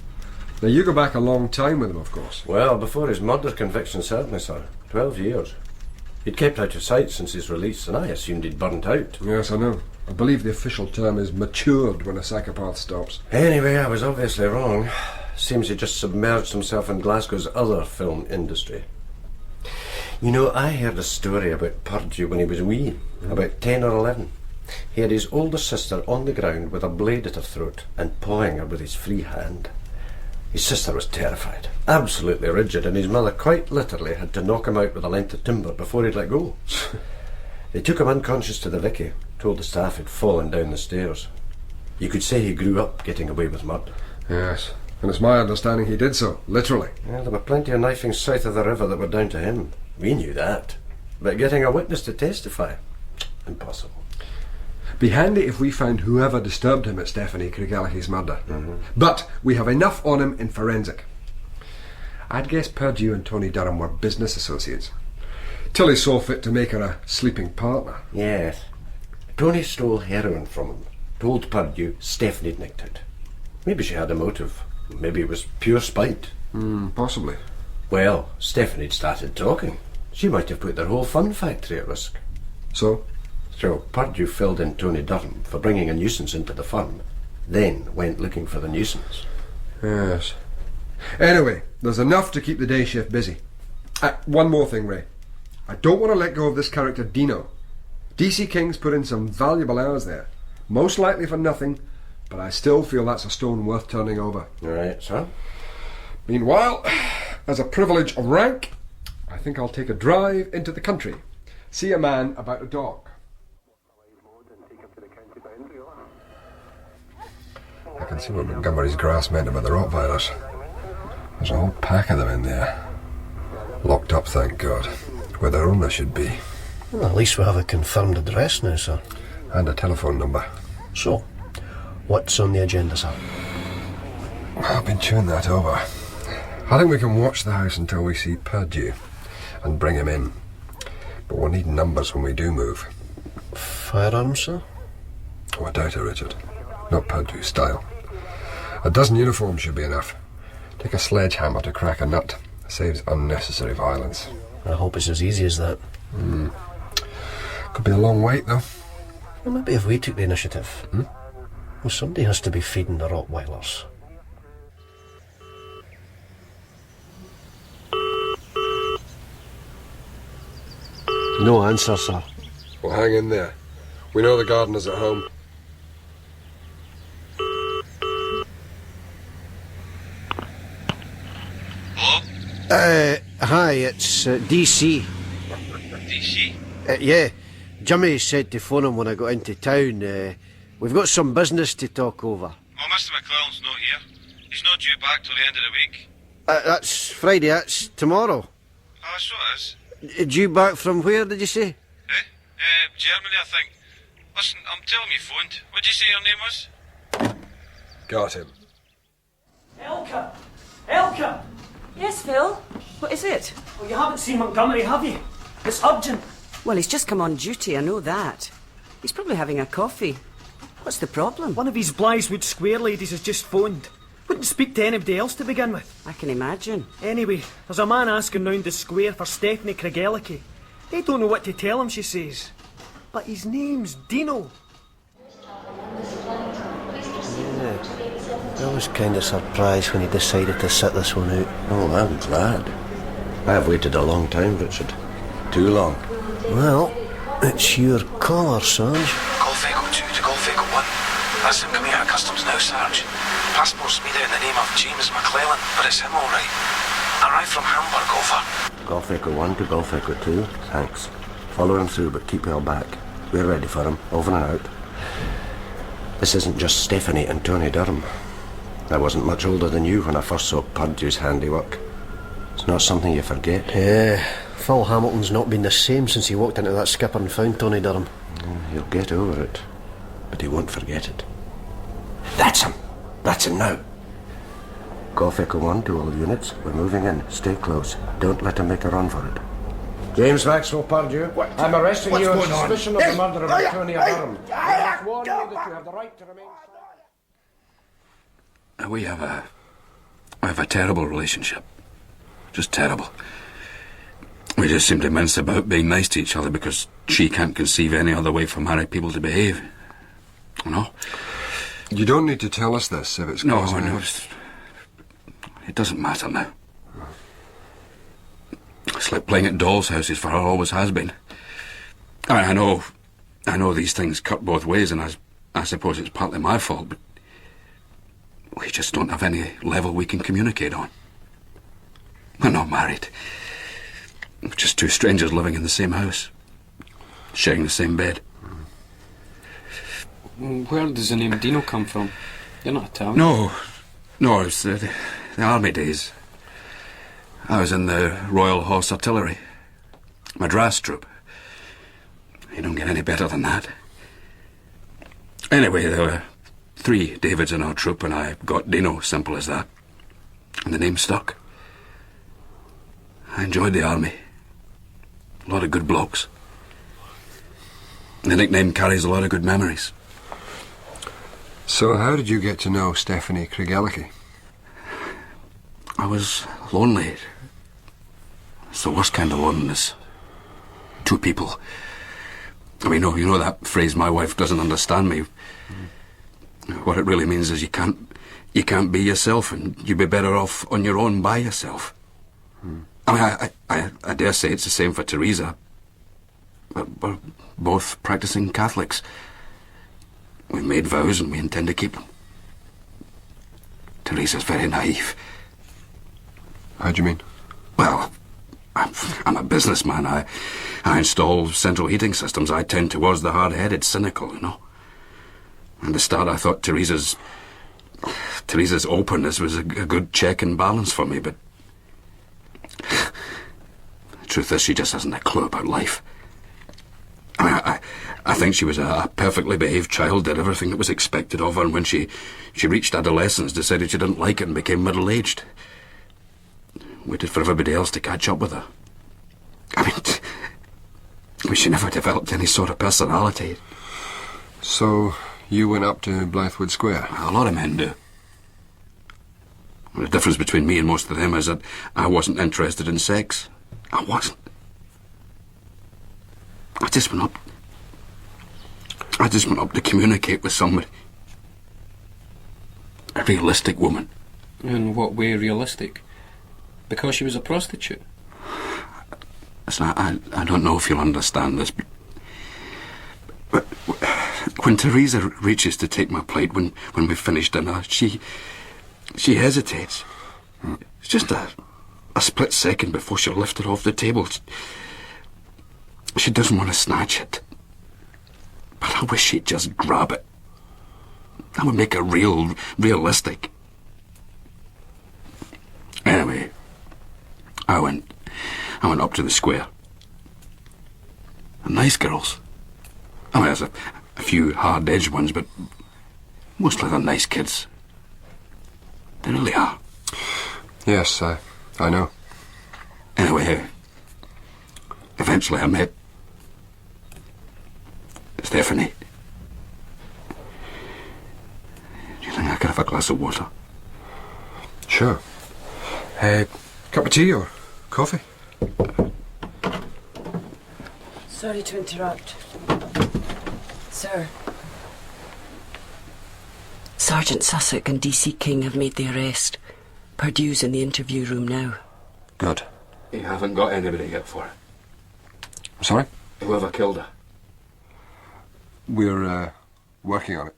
Now, you go back a long time with him, of course. Well, before his murder conviction, certainly, sir. 12 years. He'd kept out of sight since his release, and I assumed he'd burnt out. Yes, I know. I believe the official term is matured when a psychopath stops. Anyway, I was obviously wrong. Seems he just submerged himself in Glasgow's other film industry. You know, I heard a story about Purdue when he was wee, about 10 or 11. He had his older sister on the ground with a blade at her throat and pawing her with his free hand. His sister was terrified, absolutely rigid, and his mother quite literally had to knock him out with a length of timber before he'd let go. They took him unconscious to the Vicky, told the staff he'd fallen down the stairs. You could say he grew up getting away with murder. Yes, and it's my understanding he did so, literally. Yeah, there were plenty of knifings south of the river that were down to him. We knew that. But getting a witness to testify? Impossible. Be handy if we found whoever disturbed him at Stephanie Craigellachie's murder. But we have enough on him in forensic. I'd guess Purdue and Tony Durham were business associates. Tilly saw fit to make her a sleeping partner. Yes. Tony stole heroin from him. Told Purdue Stephanie'd nicked it. Maybe she had a motive. Maybe it was pure spite. Possibly. Well, Stephanie'd started talking. She might have put their whole fun factory at risk. So? So Purdue filled in Tony Durham for bringing a nuisance into the firm, then went looking for the nuisance. Yes. Anyway, there's enough to keep the day shift busy. One more thing, Ray. I don't want to let go of this character Dino. DC King's put in some valuable hours there. Most likely for nothing, but I still feel that's a stone worth turning over. Right, sir. Meanwhile, as a privilege of rank, I think I'll take a drive into the country. See a man about a dog. I can see what Montgomery's grass meant about the Rottweilers. There's a whole pack of them in there. Locked up, thank God, where their owner should be. Well, at least we have a confirmed address now, sir. And a telephone number. So, what's on the agenda, sir? I've been chewing that over. I think we can watch the house until we see Purdue and bring him in. But we'll need numbers when we do move. Firearms, sir? Oh, I doubt it, Richard. Not Purdue style. A dozen uniforms should be enough. Take a sledgehammer to crack a nut. Saves unnecessary violence. I hope it's as easy as that. Could be a long wait, though. Well, maybe if we took the initiative. Well, somebody has to be feeding the Rottweilers. No answer, sir. Well, hang in there. We know the gardener's at home. Hi, it's DC. DC? Yeah, Jimmy said to phone him when I got into town. We've got some business to talk over. Oh, Mr. McClellan's not here. He's not due back till the end of the week. That's Friday, that's tomorrow. Oh, so it is. Due back from where, did you say? Germany, I think. Listen, I'm telling you phoned. What did you say your name was? Got him. Elka! Elka! Yes, Phil? What is it? Well, you haven't seen Montgomery, have you? It's urgent. Well, he's just come on duty, I know that. He's probably having a coffee. What's the problem? One of his Blythswood Square ladies has just phoned. Wouldn't speak to anybody else to begin with. I can imagine. Anyway, there's a man asking round the square for Stephanie Craigellachie. They don't know what to tell him, she says. But his name's Dino. I was kind of surprised when he decided to sit this one out. Oh, I'm glad. I've waited a long time, Richard. Too long. Well, it's your caller, Sarge. Golf Echo 2 to Golf Echo 1. That's him coming out of customs now, Sarge. Passport's made out in the name of James McClellan, but it's him all right. Arrived from Hamburg, over. Golf Echo 1 to Golf Echo 2. Thanks. Follow him through, but keep well back. We're ready for him. Over and out. This isn't just Stephanie and Tony Durham. I wasn't much older than you when I first saw Purdue's handiwork. It's not something you forget. Yeah, Phil Hamilton's not been the same since he walked into that skipper and found Tony Durham. He'll get over it, but he won't forget it. That's him! That's him now! Golf Echo 1 to all units. We're moving in. Stay close. Don't let him make a run for it. James Maxwell Purdue, I'm arresting you on suspicion of the murder of Antonia Durham. I must warn you that you have the right to remain silent. We have a terrible relationship. Just terrible. We just seem to mince about being nice to each other because she can't conceive any other way for married people to behave. You know? You don't need to tell us this if it's causing... No, it doesn't matter now. It's like playing at dolls' houses for her, always has been. I know these things cut both ways, and I suppose it's partly my fault, but we just don't have any level we can communicate on. We're not married. We're just two strangers living in the same house, sharing the same bed. Where does the name Dino come from? You're not Italian. No, it's the army days. I was in the Royal Horse Artillery, Madras troop. You don't get any better than that. Anyway, there were 3 Davids in our troop, and I got Dino, simple as that. And the name stuck. I enjoyed the army. A lot of good blokes. The nickname carries a lot of good memories. So how did you get to know Stephanie Craigellachie? I was lonely. It's the worst kind of loneliness. 2 people. I mean, you know that phrase, my wife doesn't understand me. What it really means is you can't be yourself, and you'd be better off on your own by yourself. I mean, I dare say it's the same for Teresa. But we're both practicing Catholics. We've made vows and we intend to keep them. Teresa's very naive. How do you mean? Well, I'm a businessman. I install central heating systems. I tend towards the hard-headed, cynical, you know. At the start I thought Teresa's openness was a good check and balance for me, but the truth is she just hasn't a clue about life. I mean, I think she was a perfectly behaved child, did everything that was expected of her, and when she reached adolescence, decided she didn't like it and became middle-aged. Waited for everybody else to catch up with her. I mean, she never developed any sort of personality. So, you went up to Blythswood Square? A lot of men do. The difference between me and most of them is that I wasn't interested in sex. I wasn't. I just went up to communicate with somebody. A realistic woman. In what way realistic? Because she was a prostitute? Listen, I don't know if you'll understand this, but when Teresa reaches to take my plate when we've finished dinner, she hesitates. It's just a split second before she'll lift it off the table. She doesn't want to snatch it. But I wish she'd just grab it. That would make her realistic. Anyway, I went up to the square. And nice girls. I mean, there's a few hard-edged ones, but mostly they're nice kids. They really are. Yes, I know. Anyway, eventually I met Stephanie. Do you think I could have a glass of water? Sure. Cup of tea or coffee? Sorry to interrupt. Sir. Sergeant Sussock and DC King have made the arrest. Purdue's in the interview room now. Good. You haven't got anybody yet for it. Sorry? Whoever killed her. We're working on it.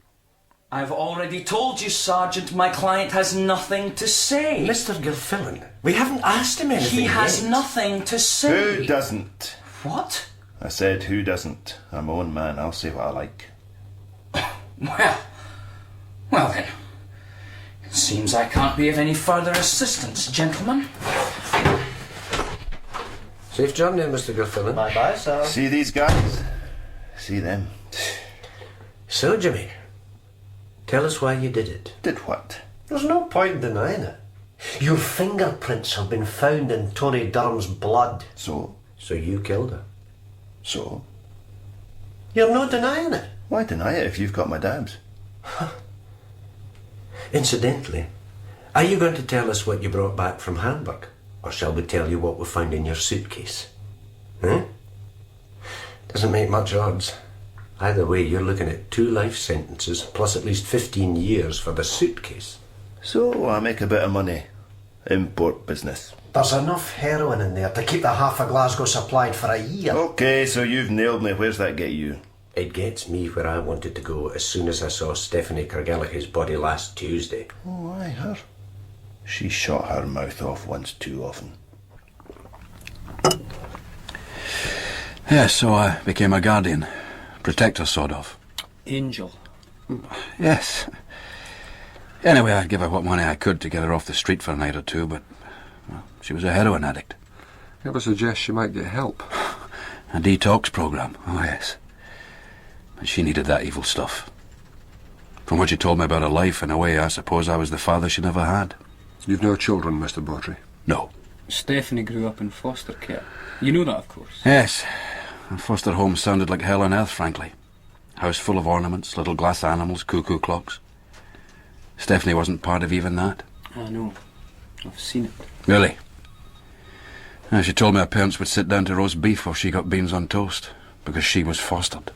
I've already told you, Sergeant, my client has nothing to say. Mr. Gilfillan, we haven't asked him anything He has yet. nothing to say. Who doesn't? What? I said who doesn't. I'm my own man, I'll say what I like. Well then. It seems I can't be of any further assistance, gentlemen. Safe journey, Mr. Gilfillan. Bye-bye, sir. See these guys? See them. So, Jimmy, tell us why you did it. Did what? There's no point in denying it. Your fingerprints have been found in Tony Durham's blood. So? So you killed her. So? You're not denying it. Why deny it if you've got my dabs? Incidentally, are you going to tell us what you brought back from Hamburg? Or shall we tell you what we found in your suitcase? Huh? Doesn't make much odds. Either way, you're looking at 2 life sentences plus at least 15 years for the suitcase. So I make a bit of money. Import business. There's enough heroin in there to keep the half of Glasgow supplied for a year. Okay, so you've nailed me. Where's that get you? It gets me where I wanted to go as soon as I saw Stephanie Craigellachie's body last Tuesday. Oh, aye, her. She shot her mouth off once too often. Yes, so I became a guardian. Protector, sort of. Angel. Yes. Anyway, I'd give her what money I could to get her off the street for a night or two, but well, she was a heroin addict. You ever suggest she might get help? A detox program, oh yes. And she needed that evil stuff. From what she told me about her life, in a way, I suppose I was the father she never had. You've no children, Mr. Bawtry? No. Stephanie grew up in foster care. You know that, of course. Yes. A foster home sounded like hell on earth, frankly. House full of ornaments, little glass animals, cuckoo clocks. Stephanie wasn't part of even that. I know. I've seen it. Really? She told me her parents would sit down to roast beef while she got beans on toast, because she was fostered.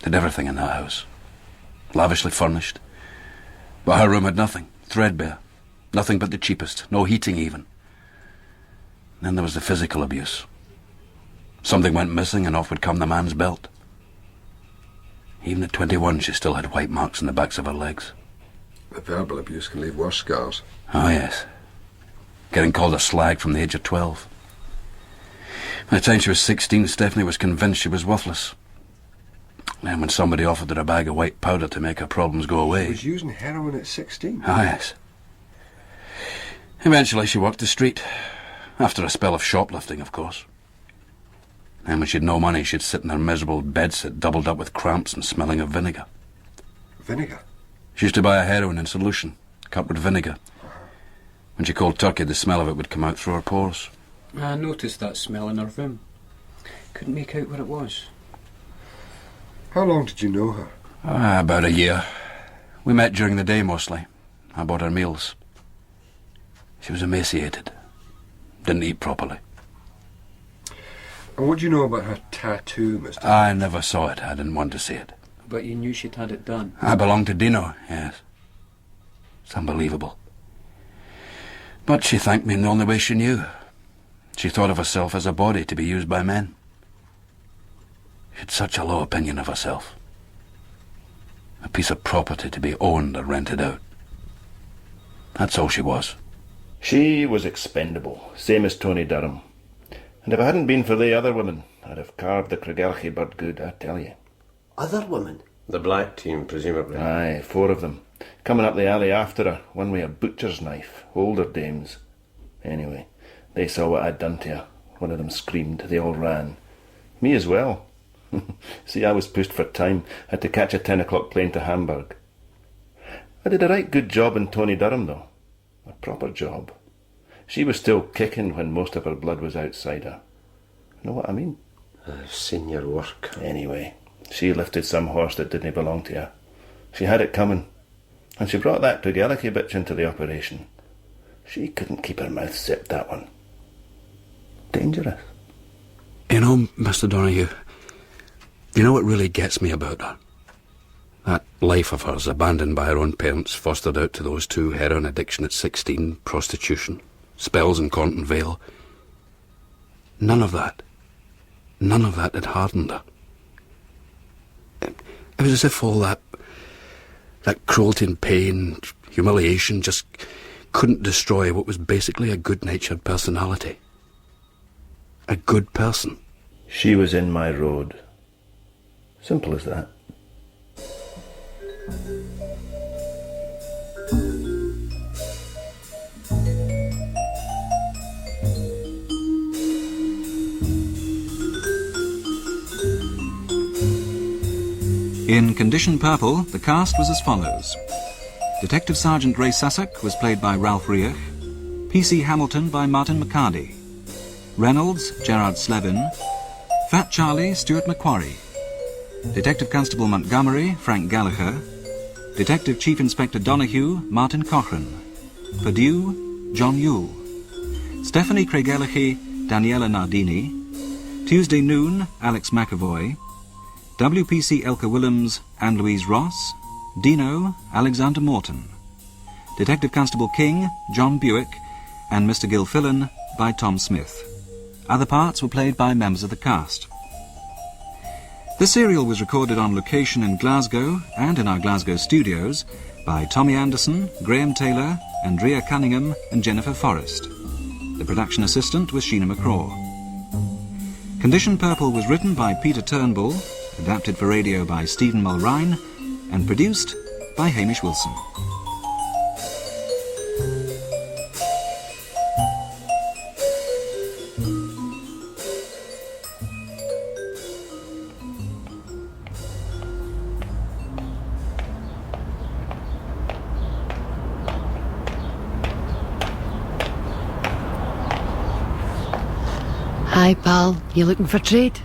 Did everything in that house. Lavishly furnished. But her room had nothing. Threadbare. Nothing but the cheapest. No heating even. Then there was the physical abuse. Something went missing and off would come the man's belt. Even at 21 she still had white marks on the backs of her legs. The verbal abuse can leave worse scars. Oh yes. Getting called a slag from the age of 12. By the time she was 16, Stephanie was convinced she was worthless. And when somebody offered her a bag of white powder to make her problems go away... She was using heroin at 16? Ah, yes. Eventually she walked the street. After a spell of shoplifting, of course. And when she'd no money, she'd sit in her miserable bedsit, doubled up with cramps and smelling of vinegar. Vinegar? She used to buy a heroin in solution, cut with vinegar. When she cold turkey, the smell of it would come out through her pores. I noticed that smell in her room. Couldn't make out what it was. How long did you know her? About a year. We met during the day mostly. I bought her meals. She was emaciated. Didn't eat properly. And what do you know about her tattoo, Mr. I never saw it. I didn't want to see it. But you knew she'd had it done. I belonged to Dino, yes. It's unbelievable. But she thanked me in the only way she knew. She thought of herself as a body to be used by men. She had such a low opinion of herself. A piece of property to be owned or rented out. That's all she was. She was expendable, same as Tony Durham. And if it hadn't been for the other women, I'd have carved the Craigellachie bird good, I tell you. Other women? The black team, presumably. Aye, 4 of them. Coming up the alley after her, one with a butcher's knife, older dames. Anyway, they saw what I'd done to her. One of them screamed, they all ran. Me as well. See, I was pushed for time, had to catch a 10 o'clock plane to Hamburg. I did a right good job in Tony Durham, though. A proper job. She was still kicking when most of her blood was outside her. Know what I mean? I've seen your work. Anyway, she lifted some horse that didn't belong to her. She had it coming. And she brought that Craigellachie bitch into the operation. She couldn't keep her mouth zipped, that one. Dangerous. You know, Mr. Donoghue, you know what really gets me about her? That life of hers, abandoned by her own parents, fostered out to those 2, heroin addiction at 16, prostitution, spells in Cornton Vale. None of that had hardened her. It was as if all that cruelty and pain, humiliation, just couldn't destroy what was basically a good-natured personality. A good person. She was in my road. Simple as that. In Condition Purple, the cast was as follows. Detective Sergeant Ray Sussock was played by Ralph Riach, P.C. Hamilton by Martin McCardie, Reynolds, Gerard Slevin, Fat Charlie, Stuart McQuarrie, Detective Constable Montgomery, Frank Gallagher, Detective Chief Inspector Donoghue, Martin Cochrane, Purdue, John Yule, Stephanie Craigellachie, Daniela Nardini, Tuesday Noon, Alex McAvoy, WPC Elka Willems, Anne Louise Ross, Dino, Alexander Morton, Detective Constable King, John Buick, and Mr. Gilfillan by Tom Smith. Other parts were played by members of the cast. The serial was recorded on location in Glasgow and in our Glasgow studios by Tommy Anderson, Graham Taylor, Andrea Cunningham and Jennifer Forrest. The production assistant was Sheena McCraw. Condition Purple was written by Peter Turnbull, adapted for radio by Stephen Mulrine, and produced by Hamish Wilson. Hi, pal. You looking for trade?